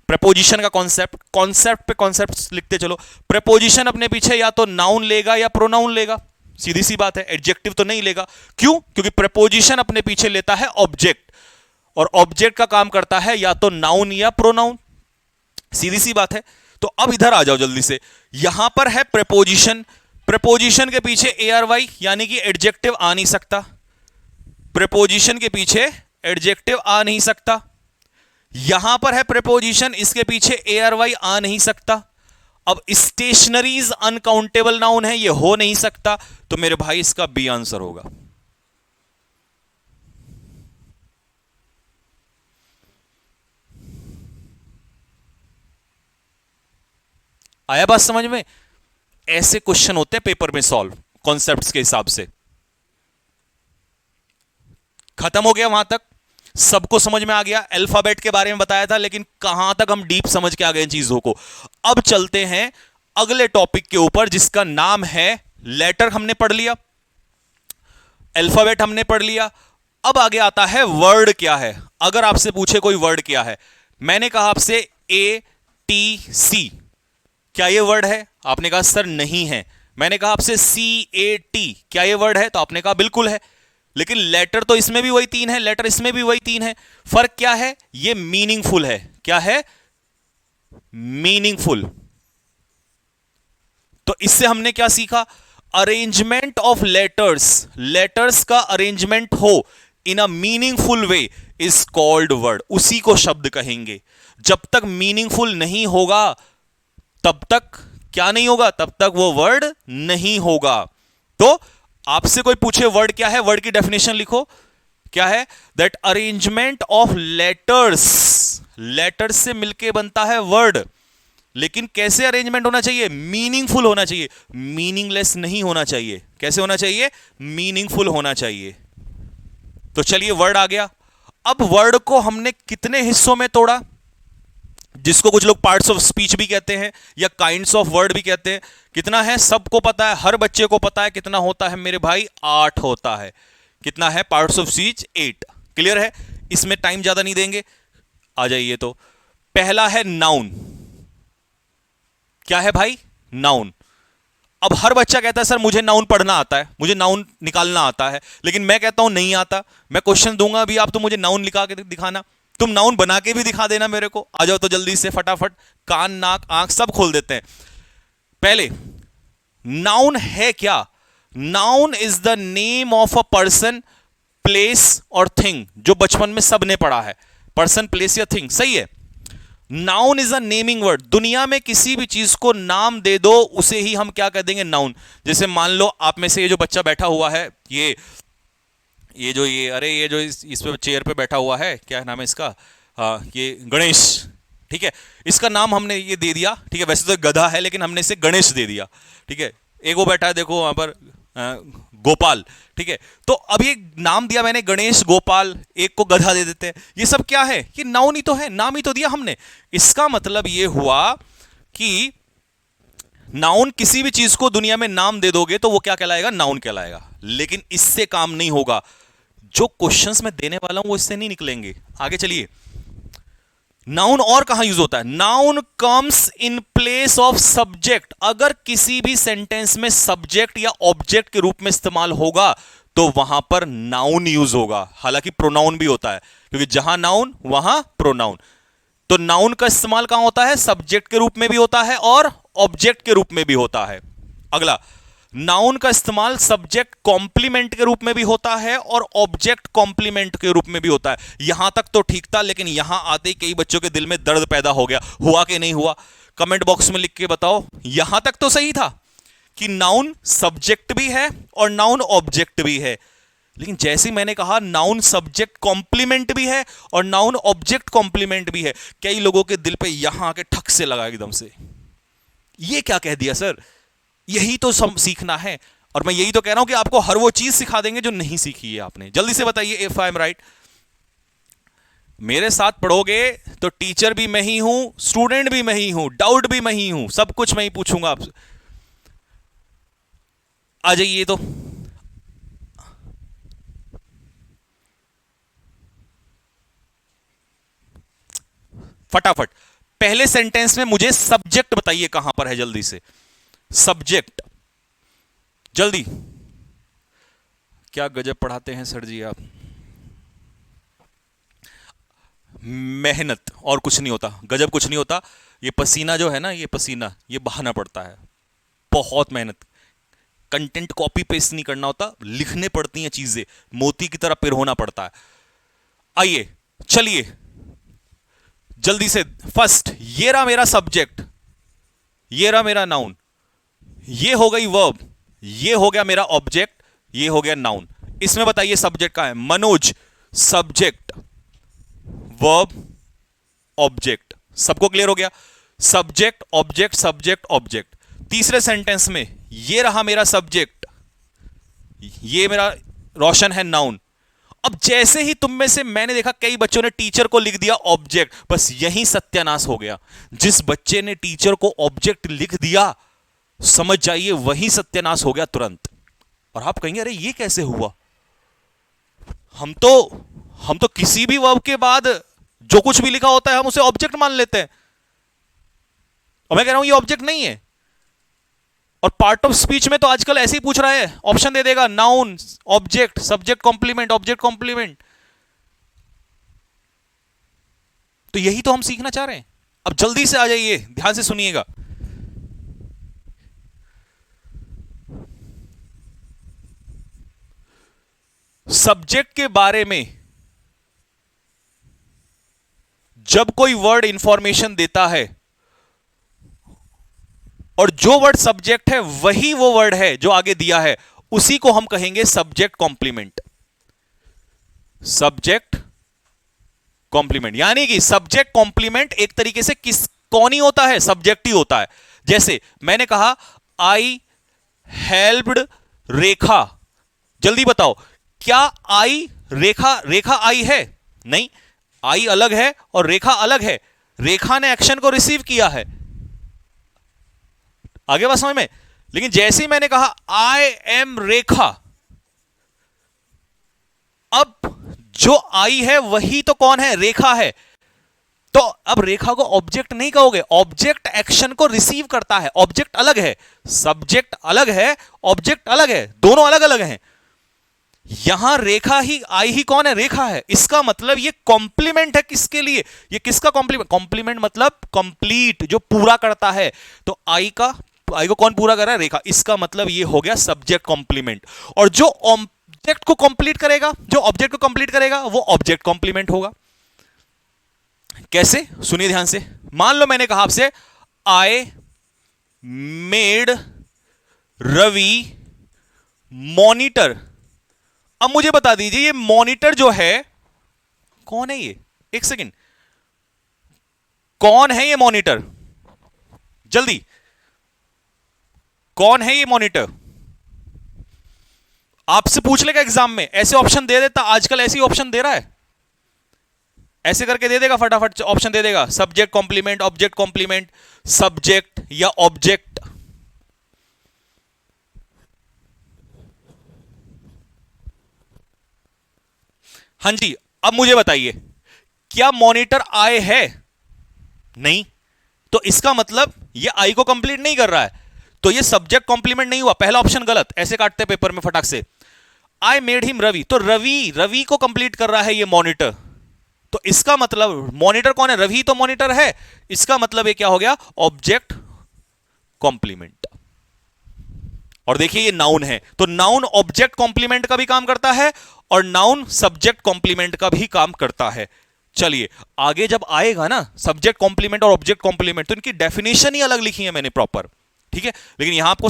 प्रेपोजिशन का कॉन्सेप्ट पे कॉन्सेप्ट लिखते चलो। प्रेपोजिशन अपने पीछे या तो नाउन लेगा या प्रोनाउन लेगा, सीधी सी बात है। एडजेक्टिव तो नहीं लेगा। क्यों? क्योंकि प्रेपोजिशन अपने पीछे लेता है ऑब्जेक्ट, और ऑब्जेक्ट का काम करता है या तो नाउन या प्रोनाउन, सीधी सी बात है। तो अब इधर आ जाओ जल्दी से। यहां पर है प्रेपोजिशन, प्रेपोजिशन के पीछे ARY यानी कि एडजेक्टिव आ नहीं सकता। प्रेपोजिशन के पीछे एडजेक्टिव आ नहीं सकता। यहां पर है प्रेपोजिशन, इसके पीछे ARY आ नहीं सकता। अब स्टेशनरीज अनकाउंटेबल नाउन है, ये हो नहीं सकता। तो मेरे भाई इसका बी आंसर होगा। आया बात समझ में? ऐसे क्वेश्चन होते हैं पेपर में सॉल्व कॉन्सेप्ट्स के हिसाब से। खत्म हो गया वहां तक, सबको समझ में आ गया। अल्फाबेट के बारे में बताया था, लेकिन कहां तक हम डीप समझ के आ गए इन चीजों को। अब चलते हैं अगले टॉपिक के ऊपर, जिसका नाम है लेटर। हमने पढ़ लिया, अल्फाबेट हमने पढ़ लिया। अब आगे आता है वर्ड क्या है। अगर आपसे पूछे कोई वर्ड क्या है, मैंने कहा आपसे ATC, क्या ये वर्ड है? आपने कहा सर नहीं है। मैंने कहा आपसे CAT, क्या ये वर्ड है? तो आपने कहा बिल्कुल है। लेकिन लेटर तो इसमें भी वही 3 है, लेटर इसमें भी वही 3 है। फर्क क्या है? ये मीनिंगफुल है। क्या है? मीनिंगफुल। तो इससे हमने क्या सीखा? अरेंजमेंट ऑफ लेटर्स, लेटर्स का अरेंजमेंट हो in a meaningful way is called word. उसी को शब्द कहेंगे। जब तक मीनिंगफुल नहीं होगा तब तक क्या नहीं होगा? तब तक वो वर्ड नहीं होगा। तो आपसे कोई पूछे वर्ड क्या है, वर्ड की डेफिनेशन लिखो। क्या है? That arrangement of letters, letters से मिलके बनता है वर्ड। लेकिन कैसे अरेंजमेंट होना चाहिए? मीनिंगफुल होना चाहिए, मीनिंगलेस नहीं होना चाहिए। कैसे होना चाहिए? मीनिंगफुल होना चाहिए। तो चलिए वर्ड आ गया। अब वर्ड को हमने कितने हिस्सों में तोड़ा, जिसको कुछ लोग पार्ट्स ऑफ स्पीच भी कहते हैं या काइंड्स ऑफ वर्ड भी कहते हैं। कितना है? सबको पता है, हर बच्चे को पता है कितना होता है मेरे भाई? 8 होता है। कितना है पार्ट्स ऑफ स्पीच? 8। क्लियर है? इसमें टाइम ज्यादा नहीं देंगे, आ जाइए। तो पहला है नाउन। क्या है भाई? नाउन। अब हर बच्चा कहता है सर मुझे नाउन पढ़ना आता है, मुझे नाउन निकालना आता है, लेकिन मैं कहता हूं नहीं आता। मैं क्वेश्चन दूंगा अभी, आप तो मुझे नाउन लिखा के दिखाना, तुम नाउन बना के भी दिखा देना मेरे को। आ जाओ तो जल्दी से फटाफट, कान नाक आंख सब खोल देते हैं। पहले नाउन है क्या? Noun is the name of a person, place और थिंग, जो बचपन में सबने पढ़ा है। पर्सन, प्लेस या थिंग, सही है। Noun is a naming word. दुनिया में किसी भी चीज को नाम दे दो, उसे ही हम क्या कह देंगे? नाउन। जैसे मान लो आप में से ये जो बच्चा बैठा हुआ है, ये जो इस पे चेयर पे बैठा हुआ है, क्या नाम है इसका? ये गणेश, ठीक है। इसका नाम हमने ये दे दिया, ठीक है। वैसे तो गधा है लेकिन हमने इसे गणेश दे दिया, ठीक है। एक वो बैठा है देखो वहां पर, गोपाल, ठीक है। तो अब ये नाम दिया मैंने गणेश, गोपाल, एक को गधा दे देते हैं। ये सब क्या है? ये नाउन ही तो है, नाम ही तो दिया हमने। इसका मतलब ये हुआ कि नाउन, किसी भी चीज को दुनिया में नाम दे दोगे तो वो क्या कहलाएगा? नाउन कहलाएगा। लेकिन इससे काम नहीं होगा। जो क्वेश्चंस मैं देने वाला हूं वो इससे नहीं निकलेंगे। आगे चलिए। नाउन और कहां यूज होता है? Noun comes in place of subject. अगर किसी भी सेंटेंस में सब्जेक्ट या ऑब्जेक्ट के रूप में इस्तेमाल होगा तो वहां पर नाउन यूज होगा। हालांकि प्रोनाउन भी होता है, क्योंकि जहां नाउन वहां प्रोनाउन। तो नाउन का इस्तेमाल कहां होता है? सब्जेक्ट के रूप में भी होता है और ऑब्जेक्ट के रूप में भी होता है। अगला, नाउन का इस्तेमाल सब्जेक्ट कॉम्प्लीमेंट के रूप में भी होता है और ऑब्जेक्ट कॉम्प्लीमेंट के रूप में भी होता है। यहां तक तो ठीक था, लेकिन यहां आते ही कई बच्चों के दिल में दर्द पैदा हो गया। हुआ कि नहीं हुआ? कमेंट बॉक्स में लिख के बताओ। यहां तक तो सही था कि नाउन सब्जेक्ट भी है और नाउन ऑब्जेक्ट भी है, लेकिन जैसे ही मैंने कहा नाउन सब्जेक्ट कॉम्प्लीमेंट भी है और नाउन ऑब्जेक्ट कॉम्प्लीमेंट भी है, कई लोगों के दिल पे यहां आके ठक से लगा एकदम से। ये क्या कह दिया सर? यही तो सीखना है। और मैं यही तो कह रहा हूं कि आपको हर वो चीज सिखा देंगे जो नहीं सीखी है आपने। जल्दी से बताइए इफ आई एम राइट। मेरे साथ पढ़ोगे तो टीचर भी मैं ही हूं, स्टूडेंट भी मैं ही हूं, डाउट भी मैं ही हूं, सब कुछ मैं ही पूछूंगा आपसे। आ जाइए तो। फटाफट पहले सेंटेंस में मुझे सब्जेक्ट बताइए कहां पर है, जल्दी से। सब्जेक्ट, जल्दी। क्या गजब पढ़ाते हैं सर जी आप। मेहनत और कुछ नहीं होता, गजब कुछ नहीं होता। ये पसीना जो है ना, ये पसीना ये बहाना पड़ता है। बहुत मेहनत। कंटेंट कॉपी पेस्ट नहीं करना होता, लिखने पड़ती हैं चीजें, मोती की तरह पिरोना पड़ता है। आइए चलिए जल्दी से। फर्स्ट, ये रहा मेरा सब्जेक्ट, ये रहा मेरा नाउन, ये हो गई वर्ब, ये हो गया मेरा ऑब्जेक्ट, ये हो गया नाउन। इसमें बताइए सब्जेक्ट कहां है? Manoj, subject, verb, object. सबको क्लियर हो गया? Subject object subject object. तीसरे सेंटेंस में ये रहा मेरा सब्जेक्ट, ये मेरा रोशन है नाउन। अब जैसे ही तुम में से मैंने देखा कई बच्चों ने टीचर को लिख दिया ऑब्जेक्ट, बस यही सत्यानाश हो गया। जिस बच्चे ने टीचर को ऑब्जेक्ट लिख दिया, समझ जाइए वही सत्यानाश हो गया तुरंत। और आप कहेंगे अरे ये कैसे हुआ? हम तो किसी भी वर्ब के बाद जो कुछ भी लिखा होता है हम उसे ऑब्जेक्ट मान लेते हैं। और मैं कह रहा हूं ये ऑब्जेक्ट नहीं है। और पार्ट ऑफ स्पीच में तो आजकल ऐसे ही पूछ रहा है, ऑप्शन दे देगा, noun, object, subject complement, object complement. तो यही तो हम सीखना चाह रहे हैं। अब जल्दी से आ जाइए, ध्यान से सुनिएगा। सब्जेक्ट के बारे में जब कोई वर्ड इंफॉर्मेशन देता है और जो वर्ड सब्जेक्ट है वही वो वर्ड है जो आगे दिया है, उसी को हम कहेंगे सब्जेक्ट कॉम्प्लीमेंट। सब्जेक्ट कॉम्प्लीमेंट यानी कि सब्जेक्ट कॉम्प्लीमेंट एक तरीके से कौन ही होता है, सब्जेक्ट ही होता है। जैसे मैंने कहा आई हेल्प्ड रेखा, जल्दी बताओ क्या आई रेखा आई है? नहीं, आई अलग है और रेखा अलग है। रेखा ने एक्शन को रिसीव किया है, आगे बात समझ में। लेकिन जैसे ही मैंने कहा आई एम रेखा, अब जो आई है वही तो कौन है, रेखा है। तो अब रेखा को ऑब्जेक्ट नहीं कहोगे, ऑब्जेक्ट एक्शन को रिसीव करता है। ऑब्जेक्ट अलग है, सब्जेक्ट अलग है, ऑब्जेक्ट अलग है, दोनों अलग अलग हैं। यहां रेखा ही, आई ही कौन है, रेखा है। इसका मतलब ये कॉम्प्लीमेंट है किसके लिए, ये किसका कॉम्प्लीमेंट, कॉम्प्लीमेंट मतलब कंप्लीट, जो पूरा करता है। तो आई को कौन पूरा कर रहा है, रेखा। इसका मतलब ये हो गया सब्जेक्ट कॉम्प्लीमेंट। और जो ऑब्जेक्ट को कंप्लीट करेगा, जो ऑब्जेक्ट को कंप्लीट करेगा वो ऑब्जेक्ट कॉम्प्लीमेंट होगा। कैसे, सुनिए ध्यान से। मान लो मैंने कहा आपसे आई मेड रवि मॉनिटर। अब मुझे बता दीजिए ये मॉनिटर जो है कौन है, ये एक सेकेंड, कौन है ये मॉनिटर, जल्दी कौन है ये मॉनिटर? आपसे पूछ लेगा एग्जाम में, ऐसे ऑप्शन दे देता, आजकल ऐसे ही ऑप्शन दे रहा है, ऐसे करके दे देगा, फटाफट ऑप्शन दे देगा, subject complement, object complement, subject या ऑब्जेक्ट। हां जी, अब मुझे बताइए क्या मॉनिटर आई है? नहीं, तो इसका मतलब ये आई को कंप्लीट नहीं कर रहा है, तो ये सब्जेक्ट कॉम्प्लीमेंट नहीं हुआ। पहला ऑप्शन गलत, ऐसे काटते पेपर में फटाक से। आई मेड हिम रवि, तो रवि को कंप्लीट कर रहा है ये मॉनिटर, तो इसका मतलब मॉनिटर कौन है, रवि तो मॉनिटर है। इसका मतलब ये क्या हो गया, ऑब्जेक्ट कॉम्प्लीमेंट। और देखिए ये नाउन है, तो नाउन ऑब्जेक्ट कॉम्प्लीमेंट का भी काम करता है और नाउन सब्जेक्ट कॉम्प्लीमेंट का भी काम करता है। चलिए आगे जब आएगा ना सब्जेक्ट कॉम्प्लीमेंट और ऑब्जेक्ट कॉम्प्लीमेंट, तो इनकी डेफिनेशन ही अलग लिखी है मैंने प्रॉपर, ठीक है। लेकिन यहां आपको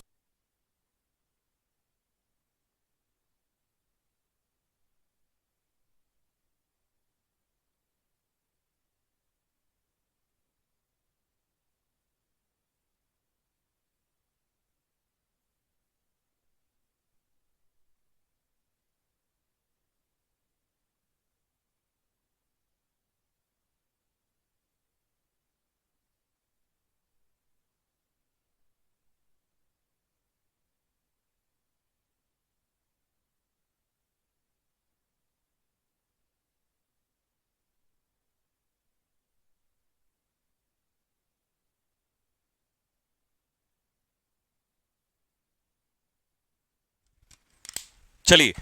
चलिए,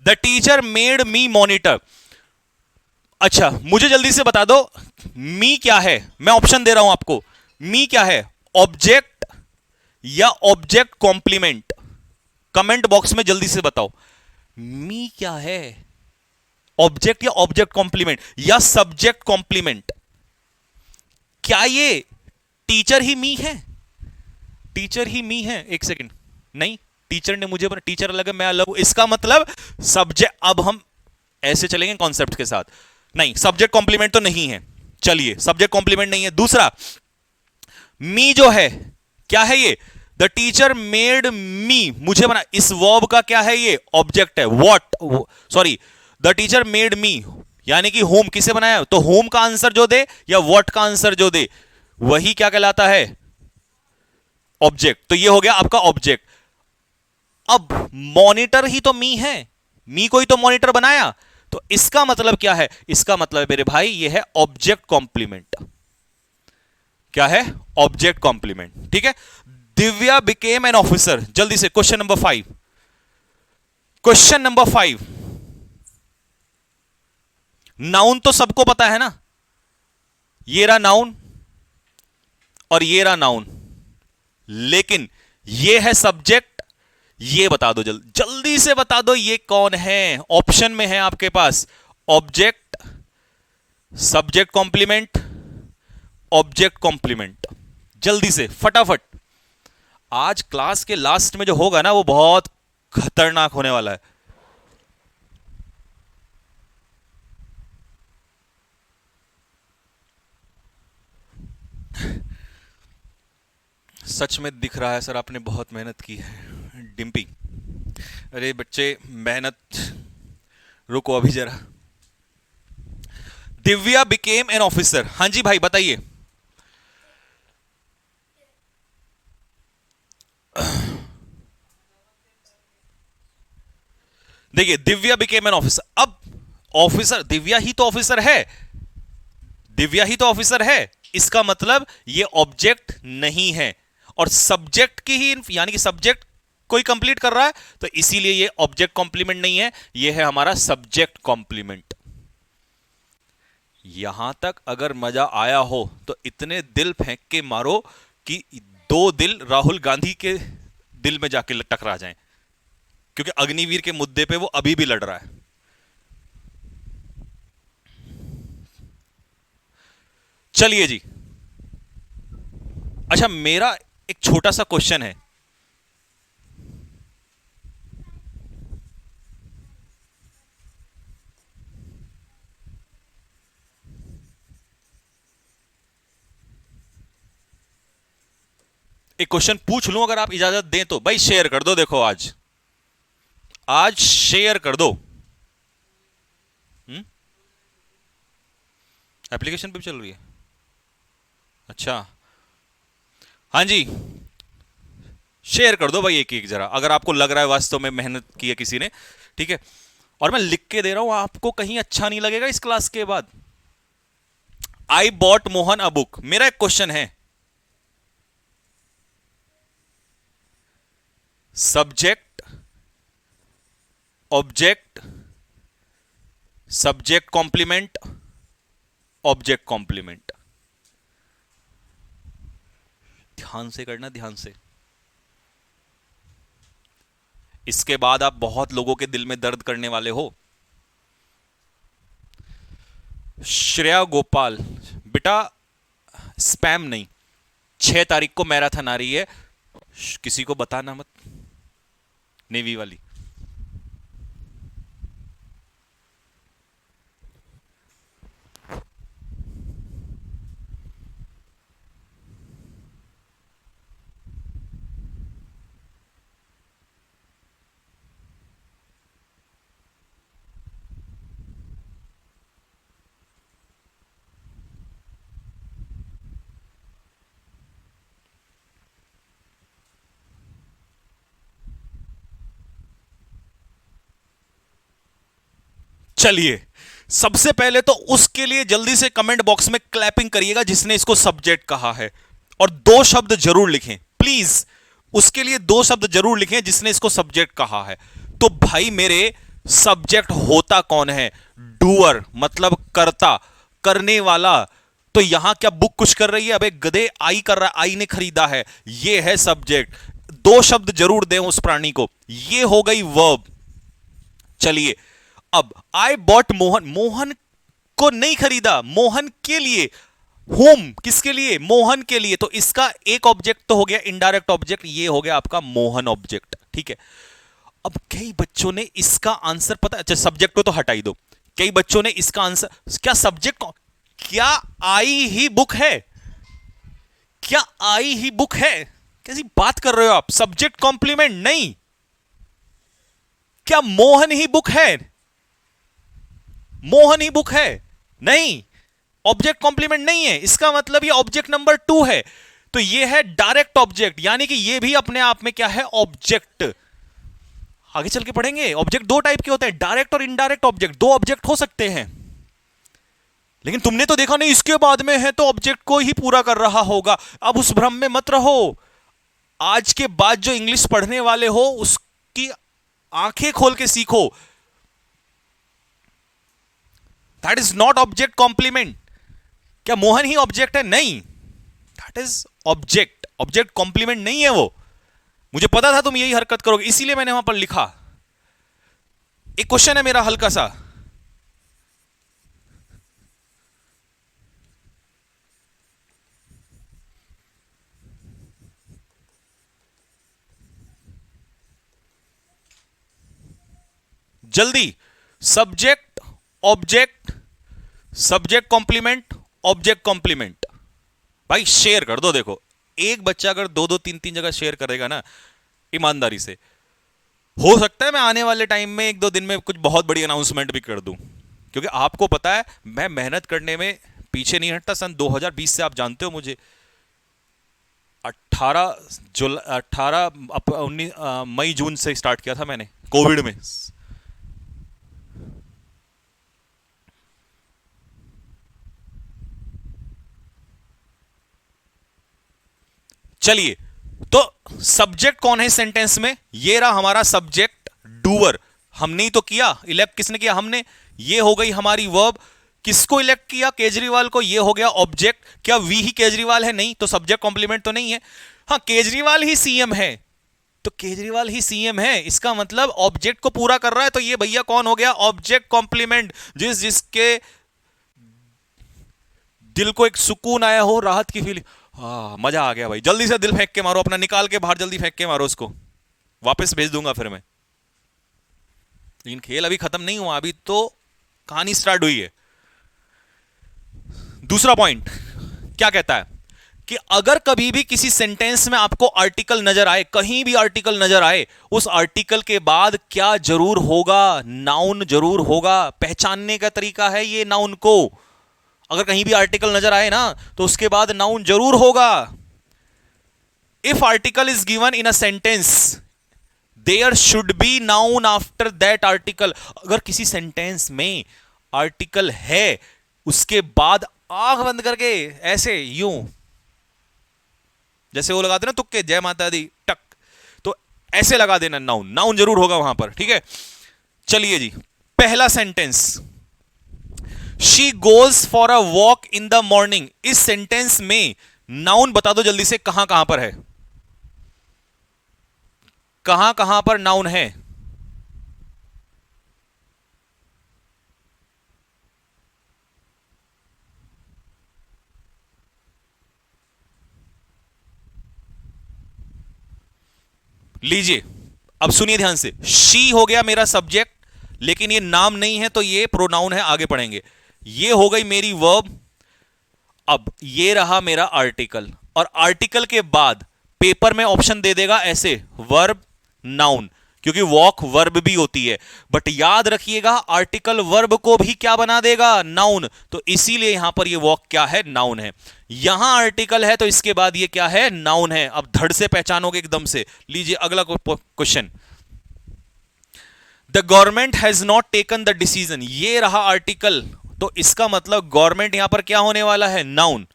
the teacher made me monitor. अच्छा मुझे जल्दी से बता दो मी क्या है, मैं ऑप्शन दे रहा हूं आपको, मी क्या है, ऑब्जेक्ट या ऑब्जेक्ट कॉम्प्लीमेंट? कमेंट बॉक्स में जल्दी से बताओ मी क्या है, ऑब्जेक्ट या ऑब्जेक्ट कॉम्प्लीमेंट या सब्जेक्ट कॉम्प्लीमेंट? क्या ये टीचर ही मी है, टीचर ही मी है? एक सेकंड, नहीं, टीचर ने मुझे बना, टीचर अलग है मैं अलग हूं, इसका मतलब सब्जेक्ट। अब हम ऐसे चलेंगे कॉन्सेप्ट के साथ, नहीं सब्जेक्ट कॉम्प्लीमेंट तो नहीं है। चलिए सब्जेक्ट कॉम्प्लीमेंट नहीं है। दूसरा, मी जो है क्या है, ये द टीचर मेड मी, मुझे बना, इस वर्ब का क्या है, ये ऑब्जेक्ट है। What, sorry, the teacher made me यानी कि होम किसे बनाया, तो होम का आंसर जो दे या व्हाट का आंसर जो दे वही क्या कहलाता है, ऑब्जेक्ट। तो ये हो गया आपका ऑब्जेक्ट। अब मॉनिटर ही तो मी है, मी को ही तो मॉनिटर बनाया, तो इसका मतलब क्या है, इसका मतलब मेरे भाई ये है ऑब्जेक्ट कॉम्प्लीमेंट। क्या है, ऑब्जेक्ट कॉम्प्लीमेंट, ठीक है। दिव्या बिकेम एन ऑफिसर, जल्दी से question number 5, question number 5। Noun तो सबको पता है ना, ये रहा नाउन और ये रहा नाउन, लेकिन ये है सब्जेक्ट। ये बता दो, जल्दी से बता दो ये कौन है। ऑप्शन में है आपके पास object, subject complement, object complement. जल्दी से फटाफट, आज क्लास के लास्ट में जो होगा ना वो बहुत खतरनाक होने वाला है। सच में दिख रहा है सर, आपने बहुत मेहनत की है डिम्पी। अरे बच्चे, मेहनत रुको अभी जरा। दिव्या बिकेम एन ऑफिसर, हाँ जी भाई बताइए। देखिए, दिव्या बिकेम एन ऑफिसर, अब ऑफिसर दिव्या ही तो ऑफिसर है, दिव्या ही तो ऑफिसर है। इसका मतलब ये ऑब्जेक्ट नहीं है, और सब्जेक्ट की ही, यानी कि सब्जेक्ट कोई कंप्लीट कर रहा है, तो इसीलिए ये ऑब्जेक्ट कॉम्प्लीमेंट नहीं है, ये है हमारा सब्जेक्ट कॉम्प्लीमेंट। यहां तक अगर मजा आया हो तो इतने दिल फेंक के मारो कि दो दिल राहुल गांधी के दिल में जाके टकरा जाएं, क्योंकि अग्निवीर के मुद्दे पे वो अभी भी लड़ रहा है। चलिए जी। अच्छा, मेरा एक छोटा सा क्वेश्चन है। एक क्वेश्चन पूछ लूं अगर आप इजाजत दें तो? भाई शेयर कर दो, देखो आज, आज शेयर कर दो। एप्लीकेशन पे भी चल रही है? अच्छा, हाँ जी, शेयर कर दो भाई एक एक जरा, अगर आपको लग रहा है वास्तव में मेहनत की है किसी ने। ठीक है, और मैं लिख के दे रहा हूं, आपको कहीं अच्छा नहीं लगेगा इस क्लास के बाद। I bought Mohan a book, मेरा एक क्वेश्चन है, subject, object, subject complement, object complement. ध्यान से करना, ध्यान से। इसके बाद आप बहुत लोगों के दिल में दर्द करने वाले हो। श्रेया गोपाल, बेटा स्पैम नहीं, 6 तारीख को मैराथन आ रही है, किसी को बताना मत, नेवी वाली। चलिए, सबसे पहले तो उसके लिए जल्दी से कमेंट बॉक्स में क्लैपिंग करिएगा जिसने इसको सब्जेक्ट कहा है, और दो शब्द जरूर लिखें प्लीज, उसके लिए दो शब्द जरूर लिखें जिसने इसको सब्जेक्ट कहा है। तो भाई मेरे, सब्जेक्ट होता कौन है? डूअर, मतलब करता, करने वाला। तो यहां क्या बुक कुछ कर रही है? अबे गधे, आई कर रहा है, आई ने खरीदा है, ये है सब्जेक्ट। दो शब्द जरूर दें उस प्राणी को, ये हो गई वर्ब। चलिए, अब आई बॉट मोहन, मोहन को नहीं खरीदा, मोहन के लिए, होम किसके लिए? मोहन के लिए। तो इसका एक ऑब्जेक्ट तो हो गया इनडायरेक्ट ऑब्जेक्ट, ये हो गया आपका मोहन ऑब्जेक्ट। ठीक है, अब कई बच्चों ने इसका आंसर पता, अच्छा सब्जेक्ट को तो हटा ही दो, कई बच्चों ने इसका आंसर, क्या सब्जेक्ट, क्या आई ही बुक है? क्या आई ही बुक है? कैसी बात कर रहे हो आप? सब्जेक्ट कॉम्प्लीमेंट नहीं। क्या मोहन ही बुक है? मोहन ही बुक है नहीं, ऑब्जेक्ट कॉम्प्लीमेंट नहीं है, इसका मतलब ये ऑब्जेक्ट नंबर 2 है। तो ये है डायरेक्ट ऑब्जेक्ट, यानी कि ये भी अपने आप में क्या है? ऑब्जेक्ट। आगे चल के पढ़ेंगे, ऑब्जेक्ट दो टाइप के होते हैं, डायरेक्ट और इनडायरेक्ट ऑब्जेक्ट, दो ऑब्जेक्ट हो सकते हैं। लेकिन तुमने तो देखा नहीं, इसके बाद में है तो ऑब्जेक्ट को ही पूरा कर रहा होगा। अब उस भ्रम में मत रहो, आज के बाद जो इंग्लिश पढ़ने वाले हो उसकी आंखें खोल के सीखो। That is not object complement. क्या मोहन ही ऑब्जेक्ट है? नहीं, that is object, object complement नहीं है वो। मुझे पता था तुम यही हरकत करोगे, इसीलिए मैंने वहां पर लिखा। एक क्वेश्चन है मेरा हल्का सा, जल्दी। Subject object, subject complement, object complement. भाई शेयर कर दो। देखो एक बच्चा अगर दो दो तीन तीन जगह शेयर करेगा ना ईमानदारी से, हो सकता है मैं आने वाले टाइम में एक दो दिन में कुछ बहुत बड़ी अनाउंसमेंट भी कर दूं। क्योंकि आपको पता है मैं मेहनत करने में पीछे नहीं हटता। सन 2020 से आप जानते हो मुझे। 19 मई जून से स्टार्ट किया था मैंने कोविड में। चलिए, तो सब्जेक्ट कौन है सेंटेंस में? ये रहा हमारा सब्जेक्ट डूअर। हमने ही तो किया, इलेक्ट किसने किया? हमने। ये हो गई हमारी वर्ब। किसको इलेक्ट किया? केजरीवाल को। ये हो गया ऑब्जेक्ट। क्या वी ही केजरीवाल है? नहीं। तो सब्जेक्ट कॉम्प्लीमेंट तो नहीं है। हाँ, केजरीवाल ही सीएम है, तो केजरीवाल ही सीएम है, इसका मतलब ऑब्जेक्ट को पूरा कर रहा है। तो ये भैया कौन हो गया? Object complement. जिसके दिल को एक सुकून आया हो, राहत की फीलिंग, हाँ मजा आ गया भाई। जल्दी से दिल फेंक के मारो अपना, निकाल के बाहर जल्दी फेंक के मारो उसको, वापस भेज दूंगा फिर मैं। लेकिन खेल अभी खत्म नहीं हुआ, अभी तो कहानी स्टार्ट हुई है। दूसरा पॉइंट क्या कहता है कि अगर कभी भी किसी सेंटेंस में आपको आर्टिकल नजर आए, कहीं भी आर्टिकल नजर आए, उस आर्टिकल के बाद क्या जरूर होगा? नाउन जरूर होगा। पहचानने का तरीका है ये नाउन को। अगर कहीं भी आर्टिकल नजर आए ना तो उसके बाद नाउन जरूर होगा। If article is given in a sentence, there should be noun after that article. अगर किसी सेंटेंस में आर्टिकल है, उसके बाद आंख बंद करके ऐसे यूं, जैसे वो लगाते ना तुक्के, जय माता दी टक, तो ऐसे लगा देना नाउन। नाउन जरूर होगा वहां पर, ठीक है। चलिए जी, पहला sentence, she goes for a walk in the morning. इस सेंटेंस में नाउन बता दो जल्दी से, कहां कहां पर है? कहां कहां पर नाउन है? लीजिए अब सुनिए ध्यान से। शी हो गया मेरा सब्जेक्ट, लेकिन ये नाम नहीं है तो ये प्रोनाउन है, आगे पढ़ेंगे। ये हो गई मेरी वर्ब। अब ये रहा मेरा आर्टिकल, और आर्टिकल के बाद पेपर में ऑप्शन दे देगा ऐसे, वर्ब नाउन, क्योंकि वॉक वर्ब भी होती है। बट याद रखिएगा आर्टिकल वर्ब को भी क्या बना देगा? नाउन। तो इसीलिए यहां पर ये वॉक क्या है? नाउन है। यहां आर्टिकल है तो इसके बाद ये क्या है? नाउन है। अब धड़ से पहचानोगे एकदम से। लीजिए अगला question, the government has not taken the decision. ये रहा आर्टिकल, तो इसका मतलब गवर्नमेंट यहां पर क्या होने वाला है? नाउन।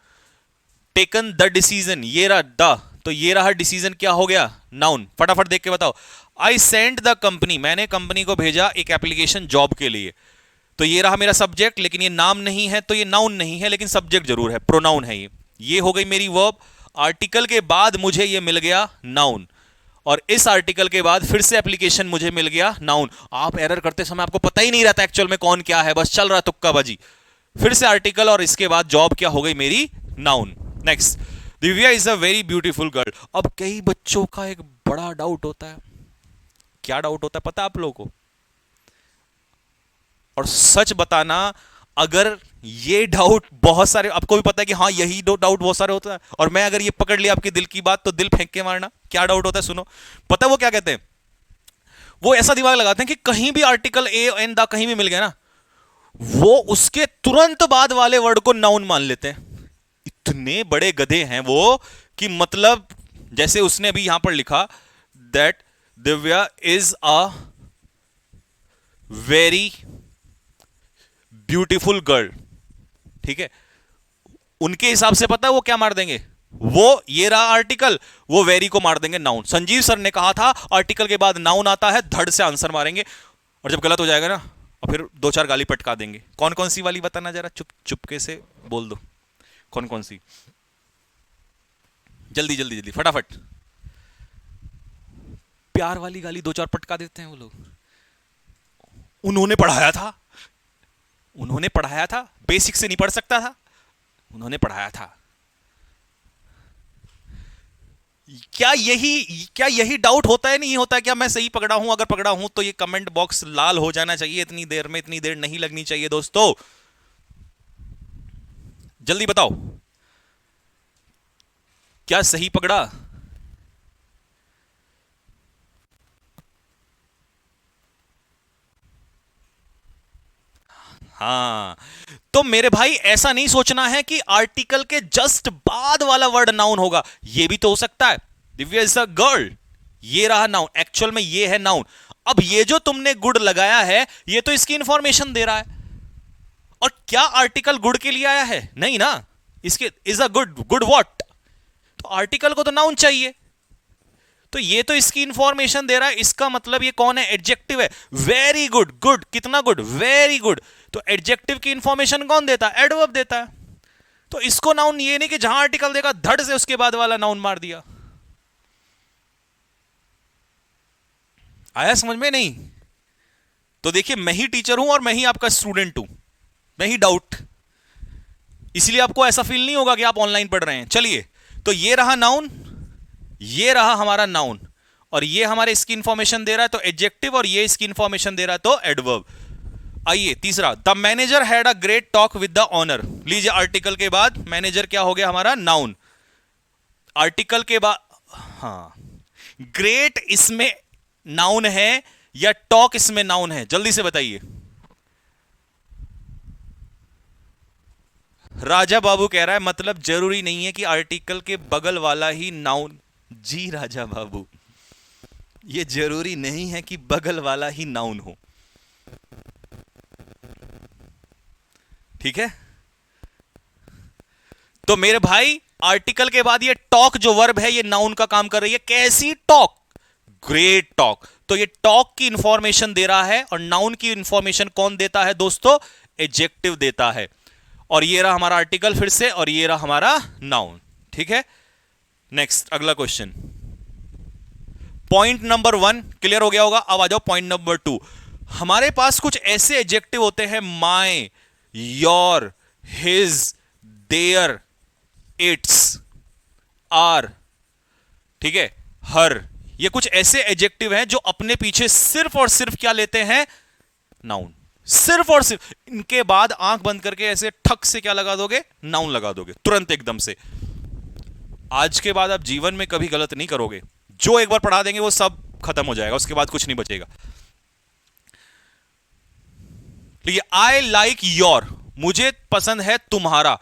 टेकन द डिसीजन, ये रहा द, तो ये रहा डिसीजन, क्या हो गया? नाउन। फटाफट देख के बताओ। आई सेंट द कंपनी, मैंने कंपनी को भेजा एक एप्लीकेशन जॉब के लिए। तो ये रहा मेरा सब्जेक्ट, लेकिन ये नाम नहीं है, तो ये नाउन नहीं है, लेकिन सब्जेक्ट जरूर है, प्रोनाउन है ये। ये हो गई मेरी वर्ब। आर्टिकल के बाद मुझे ये मिल गया नाउन, और इस आर्टिकल के बाद फिर से एप्लीकेशन मुझे मिल गया नाउन। आप एरर करते समय आपको पता ही नहीं रहता एक्चुअल में कौन क्या है, बस चल रहा तुक्काबाजी। फिर से आर्टिकल और इसके बाद जॉब क्या हो गई मेरी? Noun. Next, Divya is a very beautiful girl. अब कई बच्चों का एक बड़ा डाउट होता है। क्या डाउट होता है पता है आप लोगों को? और सच बताना, अगर ये डाउट बहुत सारे, आपको भी पता है कि हाँ यही डाउट बहुत सारे होता है, और मैं अगर ये पकड़ लिया आपके दिल की बात तो दिल फेंक के मारना। क्या डाउट होता है सुनो। पता है वो क्या कहते हैं? वो ऐसा दिमाग लगाते हैं कि कहीं भी आर्टिकल ए एन दा कहीं भी मिल गया ना, वो उसके तुरंत बाद वाले वर्ड को नाउन मान लेते हैं। इतने बड़े गधे हैं वो कि मतलब जैसे उसने अभी यहां पर लिखा that Divya is a very beautiful girl, ठीक है। उनके हिसाब से पता है वो क्या मार देंगे? वो ये रहा आर्टिकल, वो वेरी को मार देंगे नाउन। संजीव सर ने कहा था आर्टिकल के बाद नाउन आता है, धड़ से आंसर मारेंगे, और जब गलत हो जाएगा ना और फिर दो चार गाली पटका देंगे। कौन कौन सी वाली बताना जरा, चुप चुपके से बोल दो कौन कौन सी, जल्दी जल्दी जल्दी फटाफट। प्यार वाली गाली दो चार पटका देते हैं वो लोग। उन्होंने पढ़ाया था, उन्होंने पढ़ाया था, बेसिक से नहीं पढ़ सकता था, उन्होंने पढ़ाया था। क्या यही डाउट होता है, नहीं होता है? क्या मैं सही पकड़ा हूं? अगर पकड़ा हूं तो ये कमेंट बॉक्स लाल हो जाना चाहिए इतनी देर में, इतनी देर नहीं लगनी चाहिए दोस्तों। जल्दी बताओ, क्या सही पकड़ा? हाँ, तो मेरे भाई ऐसा नहीं सोचना है कि आर्टिकल के जस्ट बाद वाला वर्ड नाउन होगा, ये भी तो हो सकता है। दिव्या इज अ गर्ल, ये रहा नाउन, एक्चुअल में ये है नाउन। अब ये जो तुमने गुड लगाया है, ये तो इसकी इंफॉर्मेशन दे रहा है। और क्या आर्टिकल गुड के लिए आया है? नहीं ना। इसके is a good, good what, तो आर्टिकल को तो नाउन चाहिए। तो ये तो इसकी इंफॉर्मेशन दे रहा है, इसका मतलब ये कौन है? एडजेक्टिव है। वेरी गुड, गुड कितना गुड, वेरी गुड। तो एडजेक्टिव की इंफॉर्मेशन कौन देता है? एडवर्ब देता है। तो इसको नाउन, ये नहीं कि जहां आर्टिकल देगा धड़ से उसके बाद वाला नाउन मार दिया। आया समझ में? नहीं तो देखिए, मैं ही टीचर हूं और मैं ही आपका स्टूडेंट हूं, मैं ही डाउट, इसलिए आपको ऐसा फील नहीं होगा कि आप ऑनलाइन पढ़ रहे हैं। चलिए, तो ये रहा नाउन, ये रहा हमारा नाउन, और ये हमारे इसकी इंफॉर्मेशन दे रहा है तो एडजेक्टिव, और ये इसकी इंफॉर्मेशन दे रहा है तो एडवर्ब। आइए तीसरा, the manager had a great talk with the owner. लीजिए, आर्टिकल के बाद मैनेजर क्या हो गया हमारा? नाउन। आर्टिकल के बाद, हाँ, ग्रेट इसमें नाउन है या टॉक इसमें नाउन है? जल्दी से बताइए। राजा बाबू कह रहा है मतलब जरूरी नहीं है कि आर्टिकल के बगल वाला ही नाउन। जी राजा बाबू, ये जरूरी नहीं है कि बगल वाला ही नाउन हो, ठीक है? तो मेरे भाई, आर्टिकल के बाद ये टॉक जो वर्ब है, ये नाउन का काम कर रही है। कैसी टॉक? Great talk. तो ये टॉक की इंफॉर्मेशन दे रहा है, और नाउन की इंफॉर्मेशन कौन देता है दोस्तों? एडजेक्टिव देता है। और ये रहा हमारा आर्टिकल फिर से, और ये रहा हमारा नाउन, ठीक है? नेक्स्ट, अगला क्वेश्चन। पॉइंट नंबर 1 क्लियर हो गया होगा। अब आ जाओ पॉइंट नंबर 2। हमारे पास कुछ ऐसे एडजेक्टिव होते हैं, my, your, his, their, its, our, ठीक है, हर। ये कुछ ऐसे एडजेक्टिव हैं जो अपने पीछे सिर्फ और सिर्फ क्या लेते हैं? नाउन। सिर्फ और सिर्फ इनके बाद आंख बंद करके ऐसे ठक से क्या लगा दोगे? नाउन लगा दोगे तुरंत एकदम से। आज के बाद आप जीवन में कभी गलत नहीं करोगे, जो एक बार पढ़ा देंगे वो सब खत्म हो जाएगा, उसके बाद कुछ नहीं बचेगा। ठीक है, आई लाइक योर, मुझे पसंद है तुम्हारा।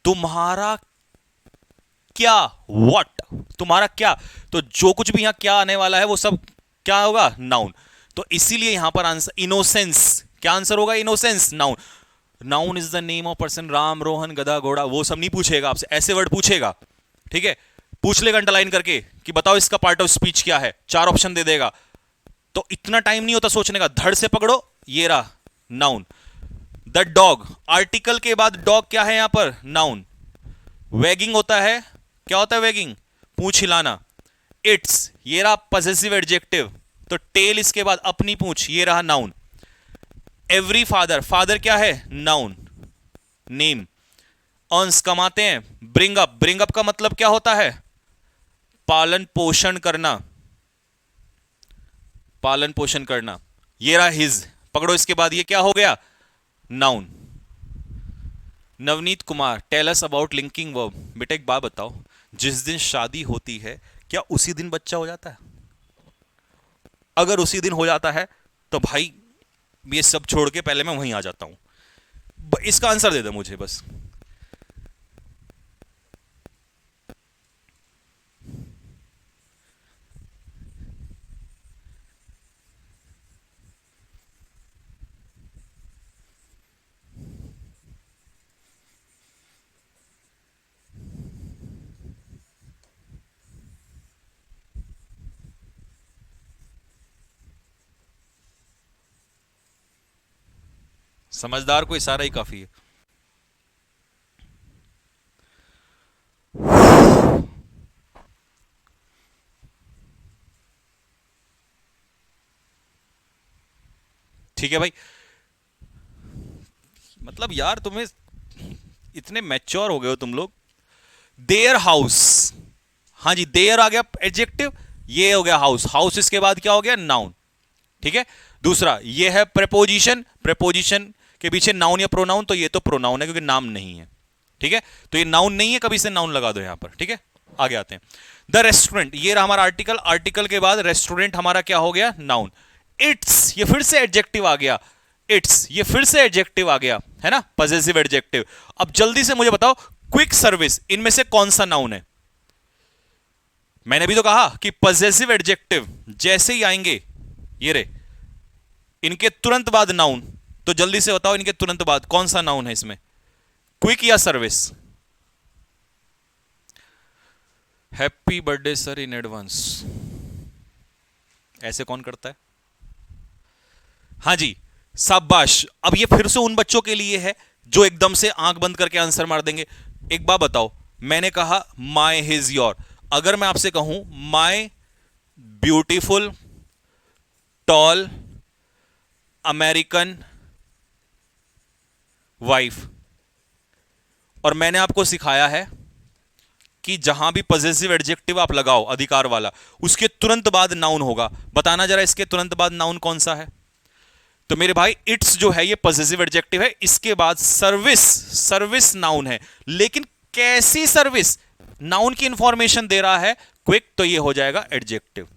तुम्हारा क्या? व्हाट, तुम्हारा क्या? तो जो कुछ भी यहां क्या आने वाला है वो सब क्या होगा? नाउन। तो इसीलिए यहां पर आंसर इनोसेंस, क्या आंसर होगा? Innocence, noun. Noun is the name of person, Ram, Rohan, गधा, घोड़ा, वो सब नहीं पूछेगा आपसे, ऐसे वर्ड पूछेगा, ठीक है? पूछ लेगा अंडरलाइन करके कि बताओ इसका पार्ट ऑफ स्पीच क्या है, 4 ऑप्शन दे देगा। तो इतना टाइम नहीं होता सोचने का, धड़ से पकड़ो, ये रहा नाउन। द डॉग, आर्टिकल के बाद डॉग क्या है यहां पर? नाउन। वैगिंग होता है, क्या होता है वैगिंग? पूंछ हिलाना। इट्स, ये रहा पजेसिव एडजेक्टिव, तो टेल इसके बाद अपनी पूंछ, ये रहा नाउन। एवरी फादर, फादर क्या है? Noun, name. अर्न्स, कमाते हैं। ब्रिंग अप, ब्रिंग अप का मतलब क्या होता है? पालन पोषण करना, पालन पोषण करना। ये रहा हिज, पकड़ो इसके बाद ये क्या हो गया? Noun. Navneet Kumar, tell us about linking verb. बेटा एक बात बताओ, जिस दिन शादी होती है क्या उसी दिन बच्चा हो जाता है? अगर उसी दिन हो जाता है तो भाई ये सब छोड़ के पहले मैं वहीं आ जाता हूं। इसका आंसर दे दो मुझे बस। समझदार को इशारा ही काफी है। ठीक है भाई, मतलब यार तुम्हें इतने मैच्योर हो गए हो तुम लोग। देयर हाउस, हाँ जी, देयर आ गया एडजेक्टिव, ये हो गया हाउस, हाउस इसके बाद क्या हो गया, नाउन। ठीक है, दूसरा ये है प्रेपोजिशन, प्रेपोजिशन के पीछे नाउन या प्रोनाउन, तो ये तो प्रोनाउन है क्योंकि नाम नहीं है। ठीक है, तो ये नाउन नहीं है, कभी से नाउन लगा दो यहां पर। ठीक है, आगे आते हैं। द रेस्टोरेंट, ये रहा हमारा आर्टिकल, आर्टिकल के बाद रेस्टोरेंट हमारा क्या हो गया, नाउन। इट्स, ये फिर से एडजेक्टिव आ गया, इट्स, ये फिर से एडजेक्टिव आ गया, है ना, पॉजेसिव एडजेक्टिव। अब जल्दी से मुझे बताओ, क्विक सर्विस, इनमें से कौन सा नाउन है? मैंने भी तो कहा कि पॉजेसिव एडजेक्टिव जैसे ही आएंगे, ये रे, इनके तुरंत बाद नाउन। तो जल्दी से बताओ, इनके तुरंत बाद कौन सा नाउन है इसमें, क्विक या service? Happy birthday sir in advance, ऐसे कौन करता है? हाँ जी, शाबाश। अब ये फिर से उन बच्चों के लिए है जो एकदम से आंख बंद करके आंसर मार देंगे। एक बात बताओ, मैंने कहा माई हिज योर, अगर मैं आपसे कहूं my beautiful tall American wife, और मैंने आपको सिखाया है कि जहां भी पॉजेसिव एडजेक्टिव आप लगाओ अधिकार वाला, उसके तुरंत बाद नाउन होगा। बताना जरा इसके तुरंत बाद नाउन कौन सा है? तो मेरे भाई इट्स जो है ये पॉजेसिव एडजेक्टिव है, इसके बाद सर्विस, सर्विस नाउन है, लेकिन कैसी सर्विस, नाउन की इंफॉर्मेशन दे रहा है क्विक, तो ये हो जाएगा एडजेक्टिव,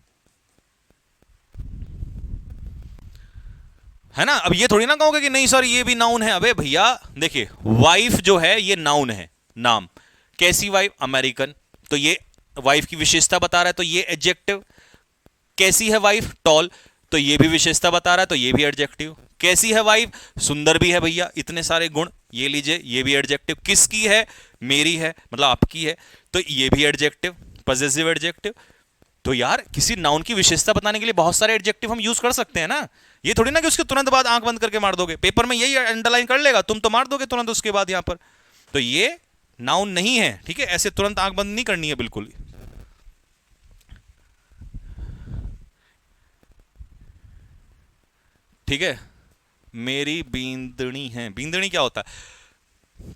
है ना। अब ये थोड़ी ना कहोगे कि नहीं सर ये भी नाउन है। अबे भैया देखिए, वाइफ जो है ये नाउन है, नाम। कैसी वाइफ, अमेरिकन, तो ये वाइफ की विशेषता बता रहा है, तो ये एडजेक्टिव। कैसी है वाइफ, टॉल, तो ये भी विशेषता बता रहा है, तो ये भी एडजेक्टिव। कैसी है वाइफ, सुंदर भी है भैया, इतने सारे गुण, ये लीजिए, ये भी एडजेक्टिव। किसकी है, मेरी है, मतलब आपकी है, तो ये भी एडजेक्टिव, पॉजेसिव एडजेक्टिव। तो यार किसी नाउन की विशेषता बताने के लिए बहुत सारे एडजेक्टिव हम यूज कर सकते हैं ना। ये थोड़ी ना कि उसके तुरंत बाद आंख बंद करके मार दोगे, पेपर में यही अंडरलाइन कर लेगा, तुम तो मार दोगे तुरंत उसके बाद यहां पर। तो ये नाउन नहीं है, ठीक है, ऐसे तुरंत आंख बंद नहीं करनी है बिल्कुल। ठीक है, मेरी बींदनी है, बींदनी क्या होता है,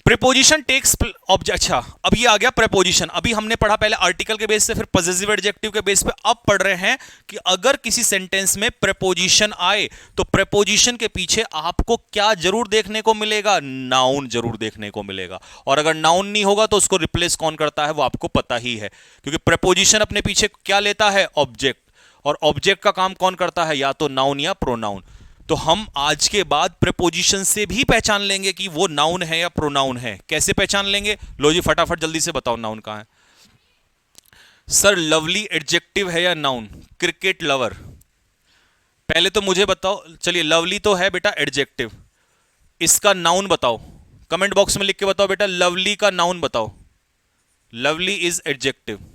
प्रीपोजिशन टेक्स ऑब्जेक्ट। अच्छा, अब ये आ गया प्रीपोजिशन। अभी हमने पढ़ा पहले आर्टिकल के बेस से, फिर पॉजेसिव एडजेक्टिव के बेस पे, अब पढ़ रहे हैं कि अगर किसी सेंटेंस में प्रीपोजिशन आए तो प्रीपोजिशन के पीछे आपको क्या जरूर देखने को मिलेगा, नाउन जरूर देखने को मिलेगा। और अगर नाउन नहीं होगा तो उसको रिप्लेस कौन करता है वो आपको पता ही है, क्योंकि प्रीपोजिशन अपने पीछे क्या लेता है, ऑब्जेक्ट, और ऑब्जेक्ट का काम कौन करता है, या तो नाउन या प्रोनाउन। तो हम आज के बाद प्रीपोजिशन से भी पहचान लेंगे कि वो नाउन है या प्रोनाउन है। कैसे पहचान लेंगे, लो जी फटाफट जल्दी से बताओ नाउन कहां है। सर लवली एडजेक्टिव है या नाउन, क्रिकेट लवर, पहले तो मुझे बताओ। चलिए लवली तो है बेटा एडजेक्टिव, इसका नाउन बताओ, कमेंट बॉक्स में लिख के बताओ बेटा, लवली का नाउन बताओ। Lovely is adjective.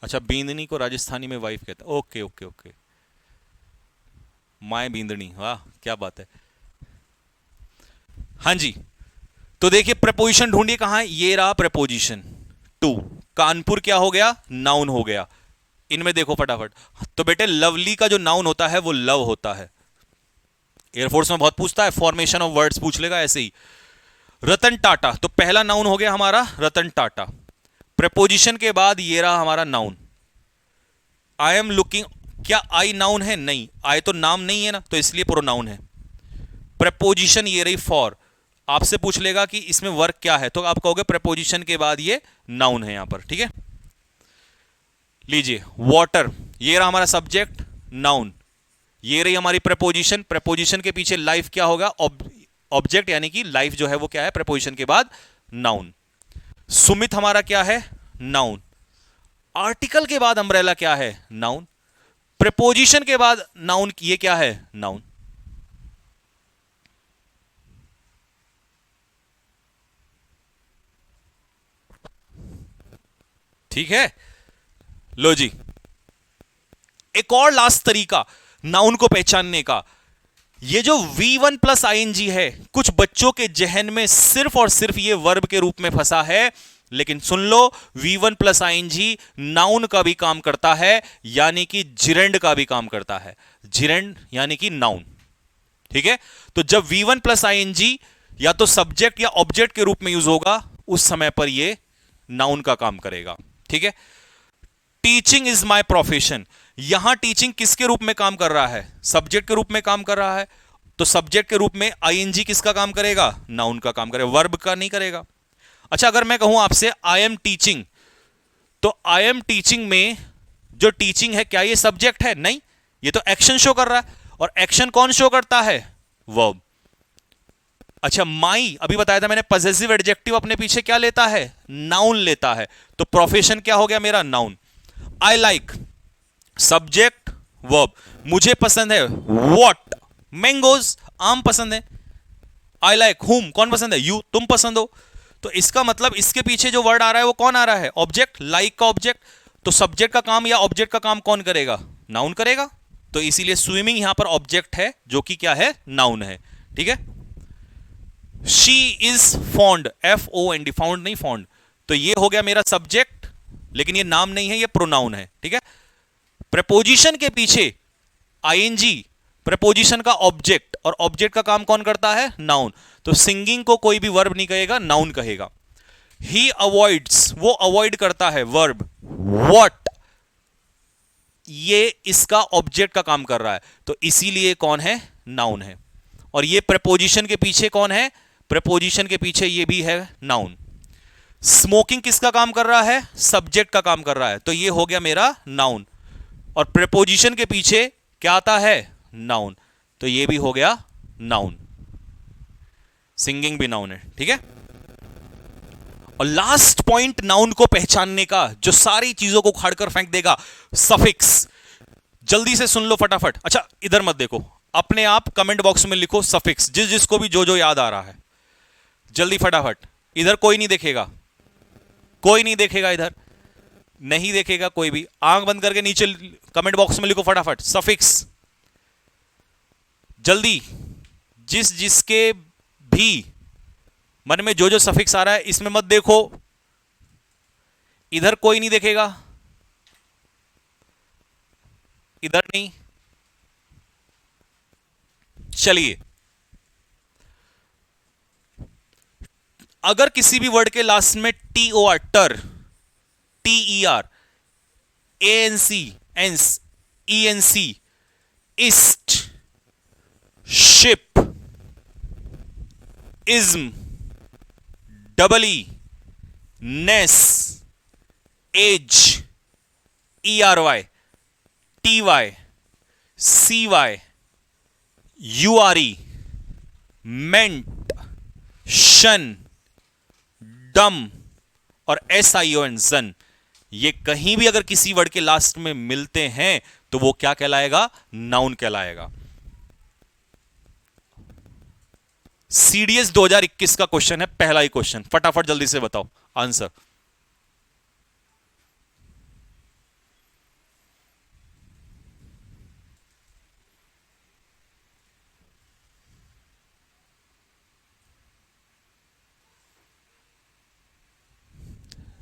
अच्छा, बींदनी को राजस्थानी में वाइफ कहता है, ओके ओके ओके, माए बींदनी, वाह क्या बात है। हाँ जी, तो देखिए प्रपोजिशन ढूंढिए कहां है, ये रहा प्रपोजिशन टू, कानपुर क्या हो गया, नाउन हो गया। इनमें देखो फटाफट, तो बेटे लवली का जो नाउन होता है वो लव होता है। एयरफोर्स में बहुत पूछता है, फॉर्मेशन ऑफ वर्ड्स पूछ लेगा ऐसे ही। रतन टाटा, तो पहला नाउन हो गया हमारा रतन टाटा। प्रपोजिशन के बाद ये रहा हमारा नाउन। आई एम लुकिंग, क्या आई नाउन है, नहीं, आई तो नाम नहीं है ना, तो इसलिए प्रोनाउन है। प्रपोजिशन ये रही फॉर, आपसे पूछ लेगा कि इसमें वर्क क्या है, तो आप कहोगे प्रपोजिशन के बाद ये नाउन है यहां पर। ठीक है, लीजिए वाटर, ये रहा हमारा सब्जेक्ट, नाउन, ये रही हमारी प्रपोजिशन। प्रपोजिशन के पीछे लाइफ क्या होगा, ऑब्जेक्ट, यानी कि लाइफ जो है वो क्या है, प्रपोजिशन के बाद नाउन। सुमित हमारा क्या है, नाउन। आर्टिकल के बाद अम्ब्रेला क्या है, नाउन। प्रपोजिशन के बाद नाउन, ये क्या है, नाउन। ठीक है, लो जी, एक और लास्ट तरीका नाउन को पहचानने का, ये जो V1 प्लस ING है, कुछ बच्चों के जहन में सिर्फ और सिर्फ ये वर्ब के रूप में फंसा है, लेकिन सुन लो, V1 प्लस ING नाउन का भी काम करता है, यानी कि जिरेंड का भी काम करता है। जिरेंड यानी कि नाउन, ठीक है। तो जब V1 प्लस ING या तो सब्जेक्ट या ऑब्जेक्ट के रूप में यूज होगा, उस समय पर ये नाउन का काम करेगा। ठीक है। टीचिंग इज माई प्रोफेशन, यहां टीचिंग किसके रूप में काम कर रहा है? सब्जेक्ट के रूप में काम कर रहा है, तो सब्जेक्ट के रूप में आईएनजी किसका काम करेगा? नाउन का काम करेगा, वर्ब का नहीं करेगा। अच्छा, अगर मैं कहूं आपसे आई एम टीचिंग, तो आई एम टीचिंग में जो टीचिंग है, क्या ये सब्जेक्ट है? नहीं, ये तो एक्शन शो कर रहा है, और एक्शन कौन शो करता है? वर्ब। अच्छा, माई अभी बताया था मैंने, पजेसिव एडजेक्टिव अपने पीछे क्या लेता है? नाउन लेता है, तो प्रोफेशन क्या हो गया मेरा? Noun. I like, subject verb, मुझे पसंद है, व्हाट? मैंगोज, आम पसंद है। आई लाइक हुम, कौन पसंद है? यू, तुम पसंद हो। तो इसका मतलब इसके पीछे जो वर्ड आ रहा है वो कौन आ रहा है? ऑब्जेक्ट, लाइक का ऑब्जेक्ट। तो सब्जेक्ट का काम या ऑब्जेक्ट का काम कौन करेगा? नाउन करेगा। तो इसीलिए स्विमिंग यहां पर ऑब्जेक्ट है, जो कि क्या है? नाउन है। ठीक है। She is fond, FOND, found नहीं फॉन्ड, तो ये हो गया मेरा सब्जेक्ट, लेकिन ये नाम नहीं है, ये प्रोनाउन है। ठीक है। प्रेपोजिशन के पीछे आईएनजी, प्रेपोजिशन का ऑब्जेक्ट, और ऑब्जेक्ट का काम कौन करता है? नाउन। तो सिंगिंग को कोई भी वर्ब नहीं कहेगा, नाउन कहेगा। ही अवॉइड्स, वो अवॉइड करता है, वर्ब। व्हाट, ये इसका ऑब्जेक्ट का काम कर रहा है, तो इसीलिए कौन है? नाउन है। और ये प्रेपोजिशन के पीछे कौन है? प्रेपोजिशन के पीछे ये भी है नाउन। स्मोकिंग किसका काम कर रहा है? सब्जेक्ट का काम कर रहा है, तो ये हो गया मेरा नाउन। और प्रेपोजिशन के पीछे क्या आता है? नाउन, तो ये भी हो गया नाउन। सिंगिंग भी नाउन है। ठीक है। और लास्ट पॉइंट नाउन को पहचानने का, जो सारी चीजों को उखाड़कर फेंक देगा, सफिक्स। जल्दी से सुन लो फटाफट। अच्छा, इधर मत देखो, अपने आप कमेंट बॉक्स में लिखो सफिक्स, जिसको भी जो जो याद आ रहा है, जल्दी फटाफट। इधर कोई नहीं देखेगा, कोई नहीं देखेगा, इधर नहीं देखेगा कोई भी। आंख बंद करके नीचे कमेंट बॉक्स में लिखो फटाफट सफिक्स, जल्दी। जिसके भी मन में जो जो सफिक्स आ रहा है, इसमें मत देखो, इधर कोई नहीं देखेगा, इधर नहीं। चलिए, अगर किसी भी वर्ड के लास्ट में TOR, ter, TER, ANC, ance, ENC, ist, ship, ism, डबली, ness, age, ERY, TY, CY, URE, ment, tion, dom और SION, जन, ये कहीं भी अगर किसी वर्ड के लास्ट में मिलते हैं तो वो क्या कहलाएगा? नाउन कहलाएगा। CDS 2021 का क्वेश्चन है, पहला ही क्वेश्चन, फटाफट जल्दी से बताओ आंसर।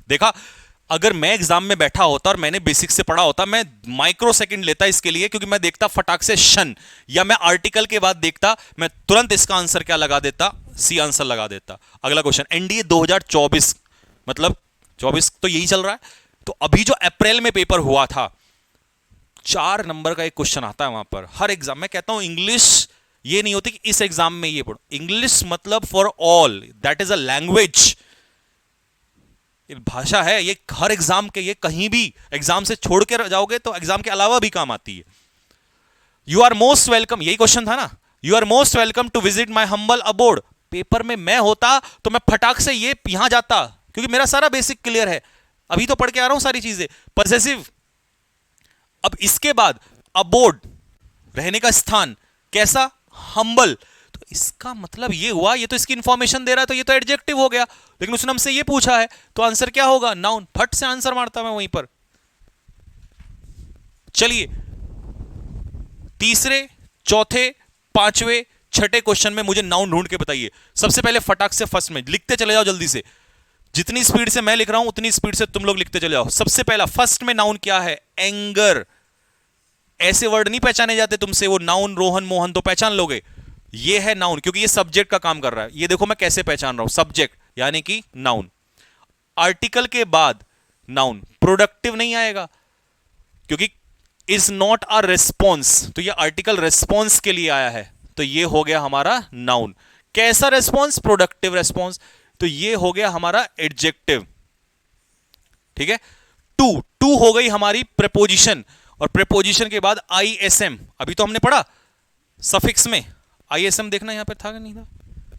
देखा, अगर मैं एग्जाम में बैठा होता और मैंने बेसिक से पढ़ा होता, मैं माइक्रो सेकंड लेता इसके लिए, क्योंकि मैं देखता फटाक से शन, या मैं आर्टिकल के बाद देखता, मैं तुरंत इसका आंसर क्या लगा देता? सी आंसर लगा देता। अगला क्वेश्चन, एनडीए 2024, मतलब 24 तो यही चल रहा है, तो अभी जो अप्रैल में पेपर हुआ था, 4 नंबर का एक क्वेश्चन आता है वहां पर हर एग्जाम में। कहता हूं इंग्लिश ये नहीं होती कि इस एग्जाम में ये पढ़ो, इंग्लिश मतलब for all, that is a language, भाषा है ये, हर एग्जाम के, ये कहीं भी एग्जाम से छोड़ के जाओगे तो एग्जाम के अलावा भी काम आती है। यू आर मोस्ट वेलकम, यही क्वेश्चन था ना, you are most welcome to visit my humble abode. Paper में मैं होता तो मैं फटाक से ये यहां जाता, क्योंकि मेरा सारा बेसिक क्लियर है, अभी तो पढ़ के आ रहा हूं सारी चीजें। पॉसेसिव, अब इसके बाद अबोर्ड, रहने का स्थान, कैसा? हम्बल, तो इसका मतलब ये हुआ, ये तो इसकी इंफॉर्मेशन दे रहा है, तो ये तो एडजेक्टिव हो गया, लेकिन उसने हमसे ये पूछा है, तो आंसर क्या होगा? नाउन। फट से आंसर मारता मैं वहीं पर। चलिए, तीसरे, चौथे, पांचवें, छठे क्वेश्चन में मुझे नाउन ढूंढ के बताइए। सबसे पहले फटाक से फर्स्ट में लिखते चले जाओ जल्दी से, जितनी स्पीड से मैं लिख रहा हूं उतनी स्पीड से तुम लोग लिखते चले जाओ। सबसे पहला फर्स्ट में नाउन क्या है? एंगर। ऐसे वर्ड नहीं पहचाने जाते तुमसे, वो नाउन, रोहन, मोहन तो पहचान लोगे। ये है नाउन, क्योंकि ये सब्जेक्ट का काम कर रहा है। ये देखो मैं कैसे पहचान रहा हूं, सब्जेक्ट यानी कि नाउन। आर्टिकल के बाद नाउन, प्रोडक्टिव नहीं आएगा क्योंकि इज नॉट अ रेस्पॉन्स, तो ये आर्टिकल रेस्पॉन्स के लिए आया है, तो ये हो गया हमारा नाउन। कैसा रेस्पॉन्स? प्रोडक्टिव रेस्पॉन्स, तो ये हो गया हमारा एडजेक्टिव। ठीक है। टू, टू हो गई हमारी प्रेपोजिशन, और प्रेपोजिशन के बाद आईएसएम, अभी तो हमने पढ़ा सफिक्स में आईएसएम, देखना यहां पे था कि नहीं था,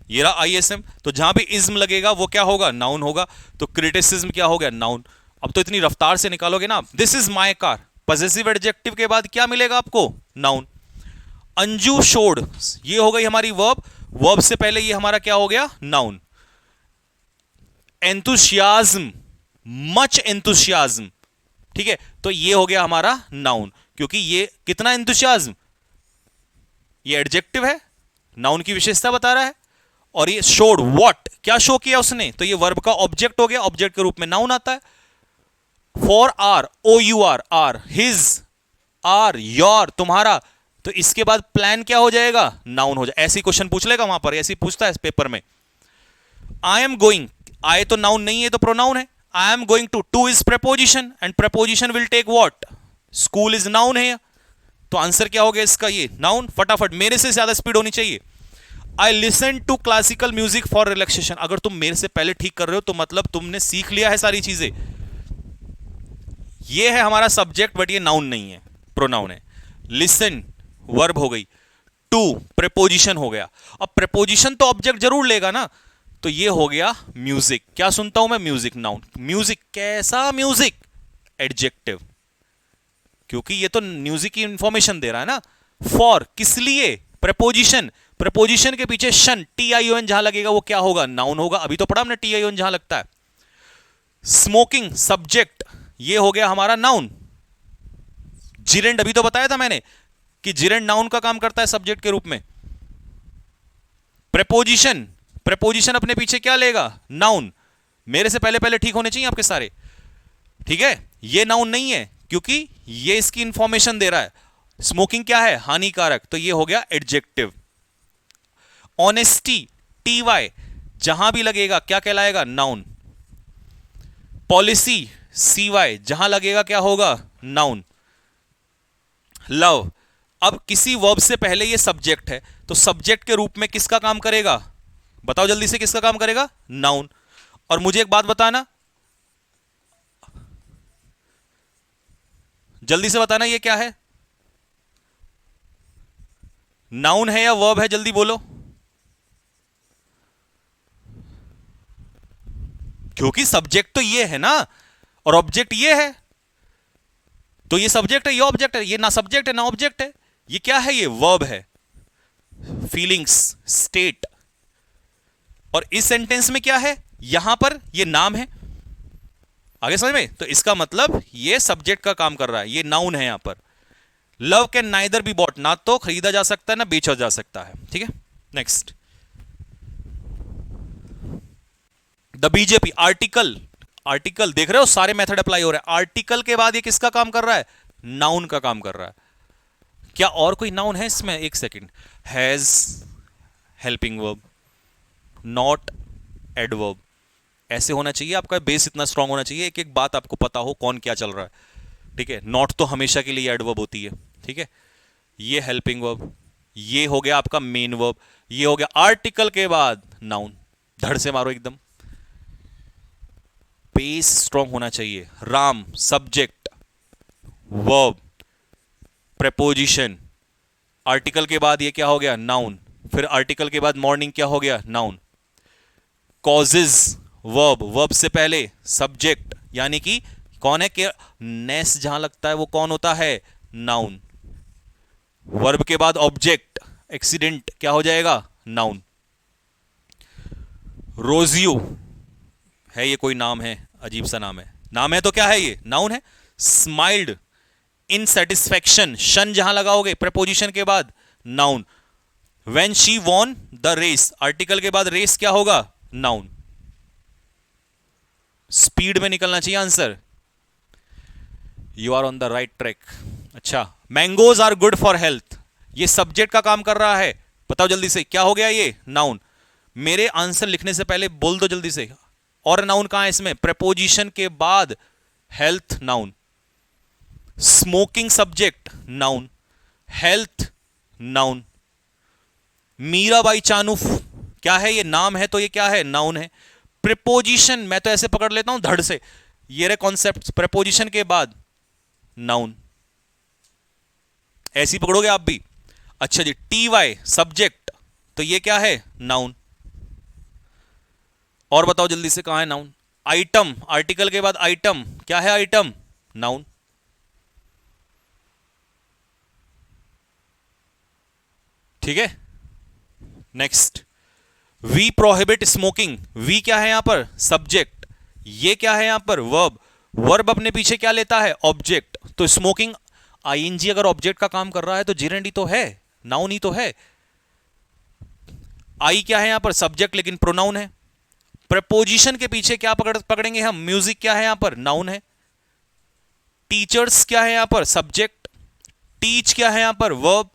ये रहा आईएसएम, तो जहां भी इज्म लगेगा वो क्या होगा? नाउन होगा। तो क्रिटिसिज्म क्या हो गया? नाउन। अब तो इतनी रफ्तार से निकालोगे ना, this is my car, possessive adjective के बाद क्या मिलेगा आपको? नाउन। अंजू शोड, ये हो गई हमारी वर्ब, वर्ब से पहले ये हमारा क्या हो गया? नाउन। एंथुसियाज्म, मच एंथुसियाज्म, ठीक है, तो ये हो गया हमारा नाउन, क्योंकि ये कितना एंथुसियाज्म, ये एडजेक्टिव है, नाउन की विशेषता बता रहा है। और ये शोड, व्हाट, क्या शो किया उसने, तो ये वर्ब का ऑब्जेक्ट हो गया, ऑब्जेक्ट के रूप में नाउन आता है। For our, O U R, our, his, our, your, तुम्हारा, तो इसके बाद प्लान क्या हो जाएगा? नाउन हो जाएगा। ऐसी क्वेश्चन पूछ लेगा वहां पर, ऐसी पूछता है इस पेपर में। आई एम गोइंग, आई तो नाउन नहीं है, तो प्रोनाउन है। I am going to is preposition, and preposition will take what? School is noun है, तो आंसर क्या हो गया इसका? ये नाउन। फटाफट, मेरे से ज्यादा स्पीड होनी चाहिए। I listen to classical music for relaxation, अगर तुम मेरे से पहले ठीक कर रहे हो तो मतलब तुमने सीख लिया है सारी चीजें। ये है हमारा सब्जेक्ट, बट ये नाउन नहीं है, प्रोनाउन है। लिसन वर्ब हो गई, टू प्रेपोजिशन हो गया। अब प्रेपोजिशन तो ऑब्जेक्ट जरूर लेगा ना, तो ये हो गया म्यूजिक। क्या सुनता हूं मैं? Music, noun. म्यूजिक, कैसा म्यूजिक? एडजेक्टिव, क्योंकि ये तो म्यूजिक की इंफॉर्मेशन दे रहा है ना। फॉर, किस लिए? प्रेपोजिशन, प्रेपोजिशन के पीछे शन, टीआईओएन जहां लगेगा वो क्या होगा? नाउन होगा। अभी तो पढ़ा हमने टीआईओएन जहां लगता है। स्मोकिंग, सब्जेक्ट, ये हो गया हमारा नाउन। जिरेंड, अभी तो बताया था मैंने कि जिरेंड नाउन का काम करता है सब्जेक्ट के रूप में। प्रेपोजिशन, प्रेपोजिशन अपने पीछे क्या लेगा? नाउन। मेरे से पहले पहले ठीक होने चाहिए आपके सारे, ठीक है। ये नाउन नहीं है क्योंकि ये इसकी इंफॉर्मेशन दे रहा है। स्मोकिंग क्या है? हानिकारक, तो ये हो गया एडजेक्टिव। ऑनेस्टी, टी वाई, जहां भी लगेगा क्या कहलाएगा? नाउन। पॉलिसी, सी वाई, जहां लगेगा क्या होगा? नाउन। लव, अब किसी वर्ब से पहले ये सब्जेक्ट है, तो सब्जेक्ट के रूप में किसका काम करेगा? बताओ जल्दी से, किसका काम करेगा? नाउन। और मुझे एक बात बताना, जल्दी से बताना, ये क्या है? नाउन है या वर्ब है? जल्दी बोलो, क्योंकि सब्जेक्ट तो ये है ना, और ऑब्जेक्ट ये है, तो ये सब्जेक्ट है, ये ऑब्जेक्ट है, ये ना सब्जेक्ट है ना ऑब्जेक्ट है। ये क्या है? ये वर्ब है, फीलिंग्स, स्टेट। और इस सेंटेंस में क्या है? यहां पर ये नाम है, आगे समझ में? तो इसका मतलब ये सब्जेक्ट का काम कर रहा है, ये नाउन है यहां पर। Love can neither be bought, ना तो खरीदा जा सकता है ना बेचा जा सकता है, ठीक है। Next, the BJP, article, article देख रहे हो, सारे मेथड अप्लाई हो रहे हैं। आर्टिकल के बाद ये किसका काम कर रहा है? नाउन का काम कर रहा है। क्या और कोई नाउन है इसमें? एक second, has, helping verb, not, adverb, ऐसे होना चाहिए आपका बेस, इतना स्ट्रांग होना चाहिए, एक एक बात आपको पता हो कौन क्या चल रहा है, ठीक है। नॉट तो हमेशा के लिए एडवर्ब होती है, ठीक है। ये हेल्पिंग वर्ब, ये हो गया आपका मेन वर्ब, ये हो गया आर्टिकल के बाद नाउन। धड़ से मारो एकदम, बेस स्ट्रांग होना चाहिए। Ram, subject, verb, preposition, article के बाद ये क्या हो गया? नाउन। फिर आर्टिकल के बाद मॉर्निंग क्या हो गया? नाउन। कॉजेज, वर्ब, वर्ब से पहले सब्जेक्ट, यानी कि कौन है? कि नेस जहां लगता है वो कौन होता है? नाउन। वर्ब के बाद ऑब्जेक्ट, एक्सीडेंट क्या हो जाएगा? नाउन। रोजियो है, ये कोई नाम है, अजीब सा नाम है, नाम है तो क्या है? ये नाउन है। स्माइल्ड, इन सेटिस्फैक्शन, शन जहां लगाओगे प्रेपोजिशन के बाद, noun. When she won the race, article के बाद रेस क्या होगा? नाउन। स्पीड में निकलना चाहिए answer, you are on the right track. अच्छा, mangoes are good for health, ये सब्जेक्ट का काम कर रहा है, बताओ जल्दी से, क्या हो गया ये? नाउन। मेरे आंसर लिखने से पहले बोल दो जल्दी से। और नाउन कहां है इसमें? प्रेपोजिशन के बाद health noun, smoking subject noun, health noun. Mirabai Chanu क्या है? ये नाम है तो ये क्या है? नाउन है। प्रेपोजिशन मैं तो ऐसे पकड़ लेता हूं धड़ से, ये रहे कॉन्सेप्ट, प्रेपोजिशन के बाद नाउन, ऐसी पकड़ोगे आप भी। अच्छा जी, टी वाई सब्जेक्ट, तो ये क्या है? नाउन। और बताओ जल्दी से कहां है नाउन? आइटम, आर्टिकल के बाद आइटम, क्या है आइटम? नाउन। ठीक है, next. We prohibit smoking, we क्या है यहां पर? सब्जेक्ट। ये क्या है यहां पर? वर्ब। वर्ब अपने पीछे क्या लेता है? ऑब्जेक्ट। तो स्मोकिंग, आईएनजी अगर ऑब्जेक्ट का काम कर रहा है तो जीरेंडी तो है, नाउन ही तो है। आई क्या है यहां पर? सब्जेक्ट, लेकिन प्रोनाउन है। प्रपोजिशन के पीछे क्या पकड़ेंगे हम? म्यूजिक क्या है यहां पर? नाउन है। टीचर्स क्या है यहां पर? सब्जेक्ट। टीच क्या है यहां पर? वर्ब।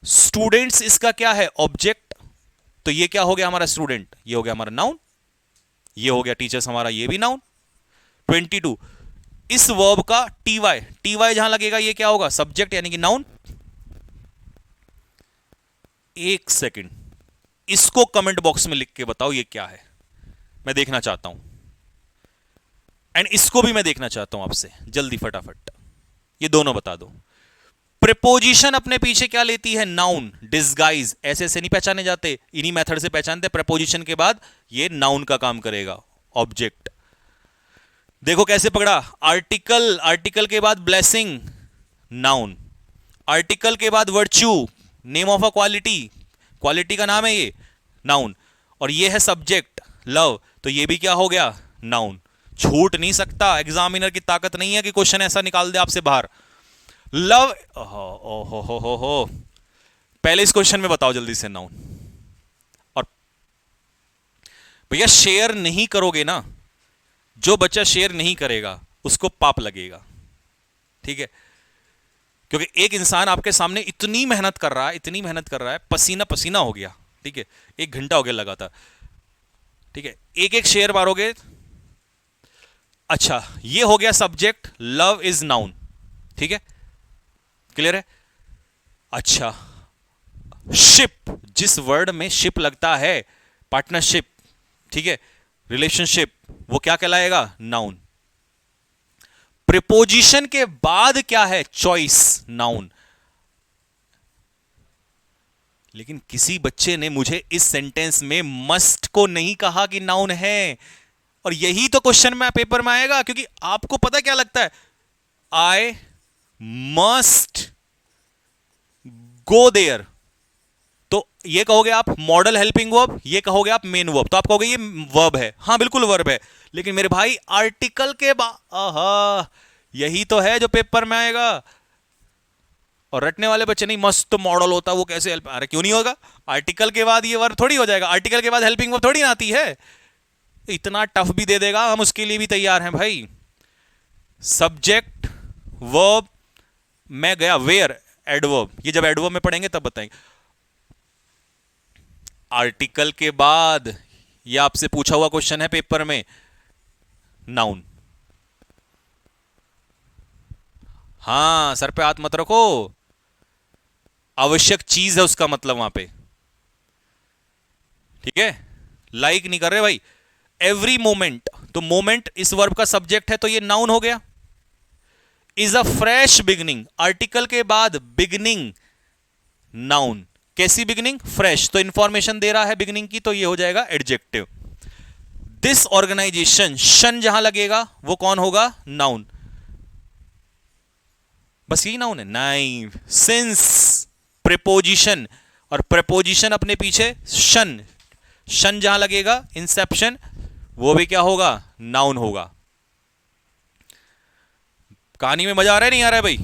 स्टूडेंट्स इसका क्या है? ऑब्जेक्ट। तो ये क्या हो गया हमारा? स्टूडेंट। ये हो गया हमारा नाउन। ये हो गया टीचर्स हमारा, ये भी नाउन। 22, इस वर्ब का टीवाई, टीवाई जहां लगेगा ये क्या होगा? सब्जेक्ट यानी कि नाउन। एक सेकंड, इसको कमेंट बॉक्स में लिख के बताओ ये क्या है, मैं देखना चाहता हूं। एंड इसको भी मैं देखना चाहता हूं आपसे, जल्दी फटाफट ये दोनों बता दो। प्रेपोजिशन अपने पीछे क्या लेती है? नाउन। डिस्गाइज, ऐसे ऐसे नहीं पहचाने जाते, इन्हीं मेथड से पहचानते। प्रेपोजिशन के बाद ये नाउन का काम करेगा, ऑब्जेक्ट। देखो कैसे पकड़ा। आर्टिकल, आर्टिकल के बाद ब्लेसिंग, नाउन। आर्टिकल के बाद virtue, name of a quality, quality का नाम है ये, नाउन। और ये है सब्जेक्ट, लव, तो ये भी क्या हो गया? नाउन। छूट नहीं सकता, एग्जामिनर की ताकत नहीं है कि क्वेश्चन ऐसा निकाल दे आपसे बाहर। लव, हो पहले इस क्वेश्चन में बताओ जल्दी से नाउन। और भैया शेयर नहीं करोगे ना, जो बच्चा शेयर नहीं करेगा उसको पाप लगेगा, ठीक है? क्योंकि एक इंसान आपके सामने इतनी मेहनत कर रहा है, इतनी मेहनत कर रहा है, पसीना पसीना हो गया, ठीक है, 1 घंटा हो गया लगातार, ठीक है, एक एक शेयर मारोगे। अच्छा, ये हो गया सब्जेक्ट, लव इज नाउन, ठीक है, क्लियर है? अच्छा, शिप, जिस वर्ड में शिप लगता है, पार्टनरशिप, ठीक है, रिलेशनशिप, वो क्या कहलाएगा? नाउन। प्रीपोजिशन के बाद क्या है? Choice, noun. लेकिन किसी बच्चे ने मुझे इस सेंटेंस में मस्ट को नहीं कहा कि नाउन है, और यही तो क्वेश्चन में पेपर में आएगा, क्योंकि आपको पता क्या लगता है? आई मस्ट गो देयर, तो ये कहोगे आप मॉडल हेल्पिंग वर्ब, ये कहोगे आप मेन वर्ब, तो आप कहोगे ये वर्ब है, हाँ बिल्कुल वर्ब है, लेकिन मेरे भाई आर्टिकल के बाद, यही तो है जो पेपर में आएगा। और रटने वाले बच्चे नहीं, मस्त तो मॉडल होता, वो कैसे हेल्प, अरे क्यों नहीं होगा? आर्टिकल के बाद ये वर्ब थोड़ी हो जाएगा, आर्टिकल के बाद हेल्पिंग वर्ब थोड़ी ना आती है। इतना टफ भी दे देगा, हम उसके लिए भी तैयार हैं भाई। सब्जेक्ट, वर्ब, मैं गया वेयर, एडवर्ब, ये जब एडवर्ब में पढ़ेंगे तब बताएंगे। आर्टिकल के बाद, ये आपसे पूछा हुआ क्वेश्चन है पेपर में, नाउन। हां, सर पे हाथ मत रखो, आवश्यक चीज है उसका मतलब वहां पे, ठीक है? लाइक नहीं कर रहे भाई। एवरी मोमेंट, तो मोमेंट इस वर्ब का सब्जेक्ट है, तो ये नाउन हो गया। Is a fresh beginning, article के बाद बिगनिंग, नाउन। कैसी बिगनिंग? फ्रेश, तो इंफॉर्मेशन दे रहा है बिगनिंग की, तो ये हो जाएगा एडजेक्टिव। दिस ऑर्गेनाइजेशन, शन जहां लगेगा वो कौन होगा? नाउन। बस यही नाउन है? नहीं, सिंस, प्रेपोजिशन, और प्रेपोजिशन अपने पीछे शन, शन जहां लगेगा, इंसेप्शन, वो भी क्या होगा? नाउन होगा। कहानी में मजा आ रहा है नहीं आ रहा है भाई?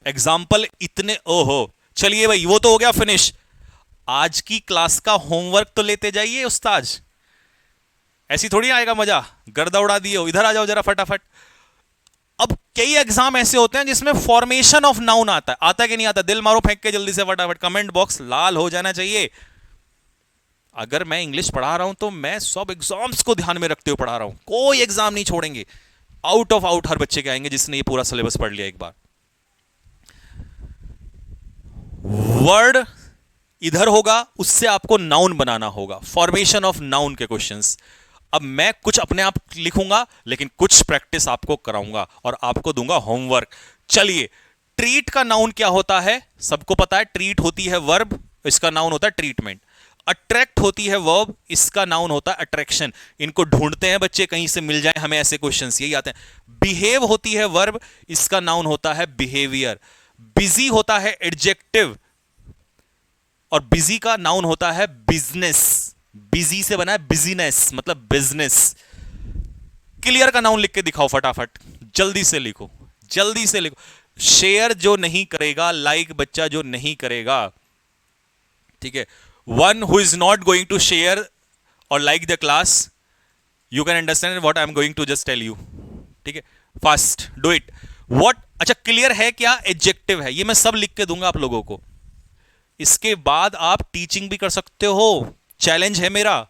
एग्जाम्पल इतने, ओहो, चलिए भाई वो तो हो गया फिनिश। आज की क्लास का होमवर्क तो लेते जाइए उस्ताद, ऐसी थोड़ी आएगा मजा, गर्दा उड़ा दिए हो। इधर आ जाओ जरा फटाफट। अब कई एग्जाम ऐसे होते हैं जिसमें फॉर्मेशन ऑफ नाउन आता है कि नहीं आता? दिल मारो फेंक के जल्दी से फटाफट, कमेंट बॉक्स लाल हो जाना चाहिए। अगर मैं इंग्लिश पढ़ा रहा हूं तो मैं सब एग्जाम्स को ध्यान में रखते हुए पढ़ा रहा हूं, कोई एग्जाम नहीं छोड़ेंगे। आउट ऑफ आउट हर बच्चे के आएंगे जिसने ये पूरा सिलेबस पढ़ लिया एक बार। वर्ड इधर होगा, उससे आपको नाउन बनाना होगा, फॉर्मेशन ऑफ नाउन के क्वेश्चंस। अब मैं कुछ अपने आप लिखूंगा लेकिन कुछ प्रैक्टिस आपको कराऊंगा और आपको दूंगा होमवर्क। चलिए, ट्रीट का नाउन क्या होता है? सबको पता है, ट्रीट होती है वर्ब, इसका नाउन होता है ट्रीटमेंट। अट्रैक्ट होती है वर्ब, इसका नाउन होता है अट्रैक्शन। इनको ढूंढते हैं बच्चे, कहीं से मिल जाए हमें ऐसे क्वेश्चंस, यही आते हैं। बिहेव होती है वर्ब, इसका नाउन होता है बिहेवियर। बिजी होता है एडजेक्टिव, और बिजी का नाउन होता है बिजनेस। बिजी से बना है बिजीनेस, मतलब बिजनेस। क्लियर का नाउन लिख के दिखाओ फटाफट, जल्दी से लिखो, जल्दी से लिखो। शेयर जो नहीं करेगा, लाइक बच्चा जो नहीं करेगा, ठीक है। One who is not going to share और like the class, you can understand what I am going to just tell you, ठीक है। Fast do it. व्हाट, अच्छा क्लियर है क्या एडजेक्टिव है? ये मैं सब लिख के दूंगा आप लोगों को। इसके बाद आप टीचिंग भी कर सकते हो, चैलेंज है मेरा,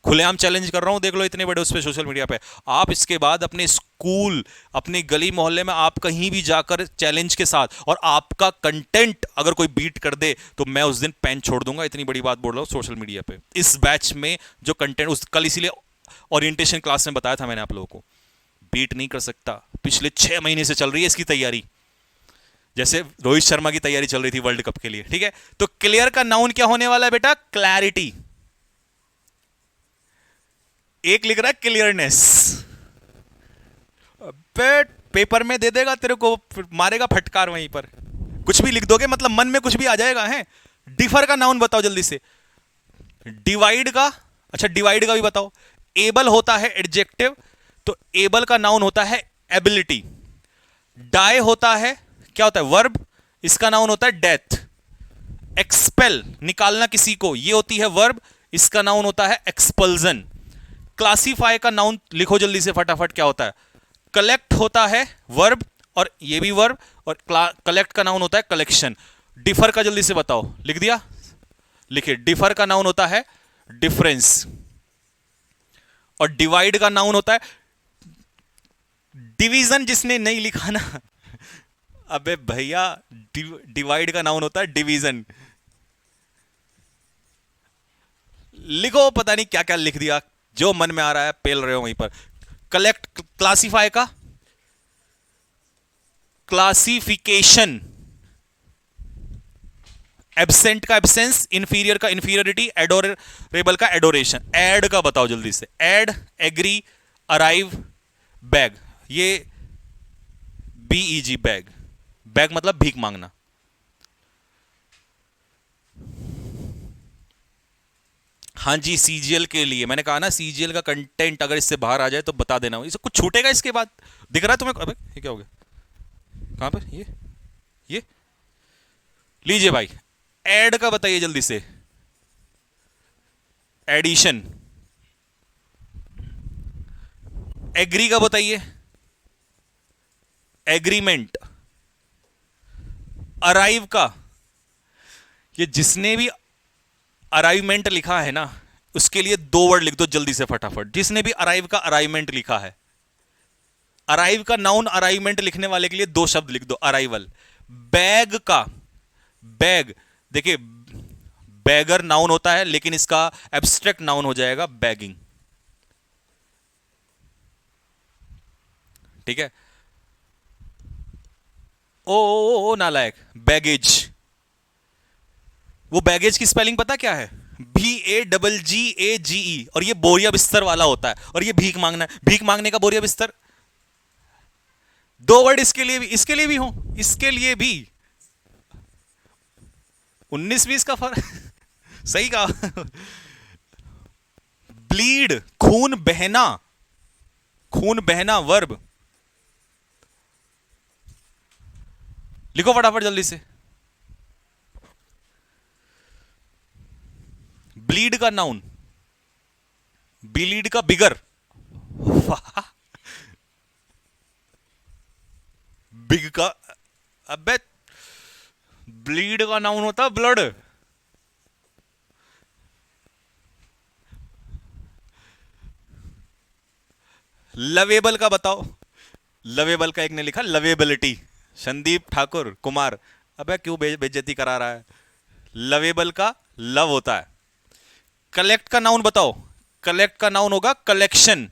खुलेआम चैलेंज कर रहा हूं, देख लो इतने बड़े उस पे सोशल मीडिया पे। आप इसके बाद अपने स्कूल, अपनी गली मोहल्ले में, आप कहीं भी जाकर चैलेंज के साथ, और आपका कंटेंट अगर कोई बीट कर दे तो मैं उस दिन पेन छोड़ दूंगा, इतनी बड़ी बात बोल रहा हूं सोशल मीडिया पे। इस बैच में जो कंटेंट, उस कल इसीलिए ओरिएंटेशन क्लास में बताया था मैंने आप लोगों को, बीट नहीं कर सकता। पिछले 6 महीने से चल रही है इसकी तैयारी, जैसे रोहित शर्मा की तैयारी चल रही थी वर्ल्ड कप के लिए, ठीक है। तो क्लियर का नाउन क्या होने वाला है बेटा? क्लैरिटी। एक लिख रहा है क्लियरनेस, पेपर में दे देगा तेरे को, मारेगा फटकार वहीं पर। कुछ भी लिख दोगे, मतलब मन में कुछ भी आ जाएगा है। डिफर का नाउन बताओ जल्दी से। डिवाइड का, अच्छा डिवाइड का भी बताओ। एबल होता है एडजेक्टिव, तो एबल का नाउन होता है एबिलिटी। डाई होता है, क्या होता है? वर्ब, इसका नाउन होता है डेथ। एक्सपेल, निकालना किसी को, ये होती है वर्ब, इसका नाउन होता है एक्सपल्जन। क्लासीफाई का नाउन लिखो जल्दी से फटाफट, क्या होता है? कलेक्ट होता है वर्ब, और ये भी वर्ब, और कलेक्ट का नाउन होता है कलेक्शन। डिफर का जल्दी से बताओ, लिख दिया? लिखिए, डिफर का नाउन होता है डिफरेंस, और डिवाइड का नाउन होता है डिवीजन। जिसने नहीं लिखा ना, अबे भैया, डिवाइड का नाउन होता है डिवीजन। लिखो, पता नहीं क्या क्या लिख दिया, जो मन में आ रहा है पेल रहे हो वहीं पर। कलेक्ट, क्लासीफाई का क्लासिफिकेशन, एब्सेंट का एब्सेंस, इंफीरियर का इंफीरियरिटी, एडोरेबल का एडोरेशन। एड का बताओ जल्दी से। Add, agree, arrive, bag. ये बीईजी, बैग। बैग मतलब भीख मांगना। हाँ जी, सीजीएल के लिए मैंने कहा ना, सीजीएल का कंटेंट अगर इससे बाहर आ जाए तो बता देना, इसे कुछ छूटेगा इसके बाद। दिख रहा है तुम्हें? अबे ये क्या हो गया? कहां पर ये लीजिए भाई। ऐड का बताइए जल्दी से। एडिशन। एग्री का बताइए। एग्रीमेंट। अराइव का, ये जिसने भी अराइवमेंट लिखा है ना, उसके लिए 2 वर्ड लिख दो जल्दी से फटाफट। जिसने भी अराइव का अराइवमेंट लिखा है, अराइव का नाउन अराइवमेंट लिखने वाले के लिए 2 शब्द लिख दो, अराइवल। बैग का, बैग, देखिए बैगर नाउन होता है लेकिन इसका एब्स्ट्रैक्ट नाउन हो जाएगा बैगिंग, ठीक है। ओ नालायक, बैगेज। वो बैगेज की स्पेलिंग पता क्या है? BAGGAGE, और ये बोरिया बिस्तर वाला होता है, और ये भीख मांगना, भीख मांगने का बोरिया बिस्तर। 2 वर्ड इसके लिए भी, इसके लिए भी हो, इसके लिए भी 19-20 का फर्क। सही कहा। ब्लीड, खून बहना, खून बहना वर्ब। लिखो फटाफट जल्दी से। ब्लीड का नाउन, ब्लीड का बिगर। बिग का, अबे ब्लीड का नाउन होता है ब्लड। लवेबल का बताओ। लवेबल का एक ने लिखा लवेबिलिटी, संदीप ठाकुर कुमार। अबे क्यों बेइज्जती करा रहा है। लवेबल का लव होता है। कलेक्ट का नाउन बताओ। कलेक्ट का नाउन होगा कलेक्शन।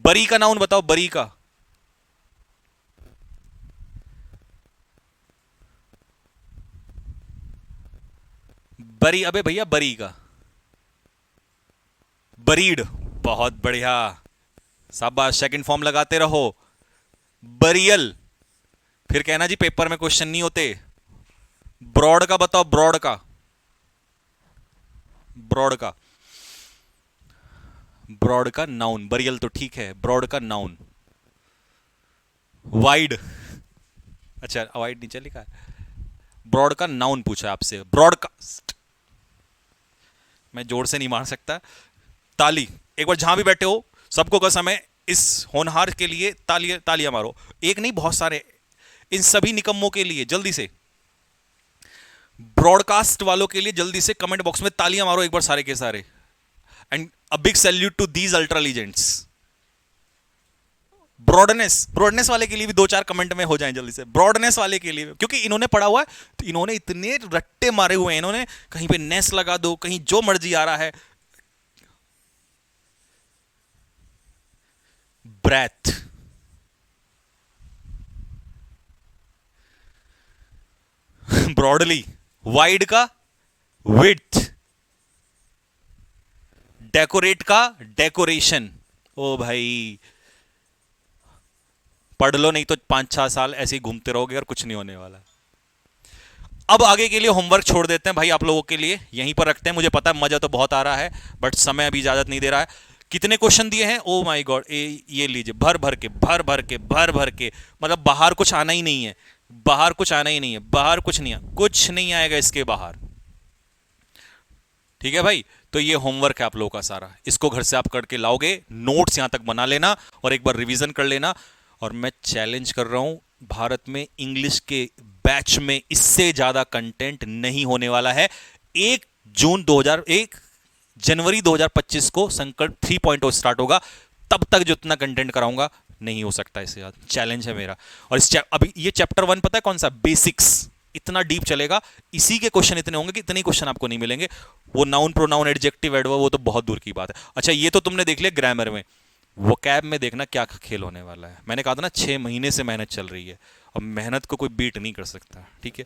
बरी का नाउन बताओ, बरी का। बरी, अबे भैया बरी का। बरीड, बहुत बढ़िया, शाबाश, सेकंड फॉर्म लगाते रहो। बरियल, फिर कहना जी पेपर में क्वेश्चन नहीं होते। ब्रॉड का बताओ, ब्रॉड का। ब्रॉड का, ब्रॉड का नाउन, बरियल तो ठीक है, ब्रॉड का नाउन। वाइड, अच्छा वाइड नीचे लिखा है। ब्रॉड का नाउन पूछा आपसे, ब्रॉडकास्ट। मैं जोर से नहीं मार सकता। ताली, एक बार जहां भी बैठे हो सबको कसम है, इस होनहार के लिए तालियां तालियां मारो। एक नहीं, बहुत सारे, इन सभी निकम्मों के लिए जल्दी से, ब्रॉडकास्ट वालों के लिए जल्दी से कमेंट बॉक्स में तालियां मारो एक बार सारे के सारे। And a big salute to these ultra legends. Broadness, broadness वाले के लिए भी दो चार कमेंट में हो जाएं जल्दी से, ब्रॉडनेस वाले के लिए, क्योंकि इन्होंने पढ़ा हुआ है तो इन्होंने इतने रट्टे मारे हुए हैं, इन्होंने कहीं पे नेस लगा दो, कहीं जो मर्जी आ रहा है। ब्रेथ, ब्रॉडली, वाइड का विड्थ, डेकोरेट का डेकोरेशन। ओ भाई पढ़ लो, नहीं तो 5-6 साल ऐसे ही घूमते रहोगे और कुछ नहीं होने वाला। अब आगे के लिए होमवर्क छोड़ देते हैं भाई, आप लोगों के लिए यहीं पर रखते हैं। मुझे पता है मजा तो बहुत आ रहा है, बट समय अभी इजाजत नहीं दे रहा है। कितने क्वेश्चन दिए हैं, ओ माय गॉड, ये लीजिए, भर भर के भर भर के भर भर के, मतलब बाहर कुछ आना ही नहीं है, बाहर कुछ आना ही नहीं है, बाहर कुछ नहीं, कुछ नहीं आएगा इसके बाहर। ठीक है भाई, तो ये होमवर्क है आप लोगों का सारा, इसको घर से आप करके लाओगे, नोट्स यहां तक बना लेना और एक बार रिवीजन कर लेना। और मैं चैलेंज कर रहा हूं, भारत में इंग्लिश के बैच में इससे ज्यादा कंटेंट नहीं होने वाला है। 1 जनवरी 2025 को संकल्प 3.0 स्टार्ट होगा, तब तक जितना कंटेंट कराऊंगा नहीं हो सकता इससे ज्यादा, चैलेंज है मेरा। और अभी ये चैप्टर 1 पता है कौन सा, बेसिक्स, इतना डीप चलेगा। इसी के क्वेश्चन इतने होंगे कि इतने क्वेश्चन आपको नहीं मिलेंगे। वो नाउन प्रोनाउन एडजेक्टिव एडवर्ब वो तो बहुत दूर की बात है। अच्छा ये तो तुमने देख लिया ग्रामर में, वोकैब में देखना क्या खेल होने वाला है। मैंने कहा था ना 6 महीने से मेहनत चल रही है और मेहनत को कोई बीट नहीं कर सकता। ठीक है,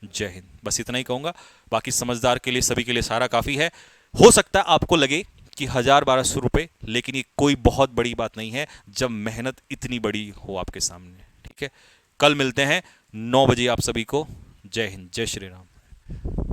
जय हिंद, बस इतना ही कहूंगा। बाकी समझदार के लिए, सभी के लिए सारा काफी है। हो सकता है आपको लगे कि 1000-1200 रुपए, लेकिन ये कोई बहुत बड़ी बात नहीं है जब मेहनत इतनी बड़ी हो आपके सामने। ठीक है, कल मिलते हैं 9 बजे आप सभी को। जय हिंद, जय श्री राम।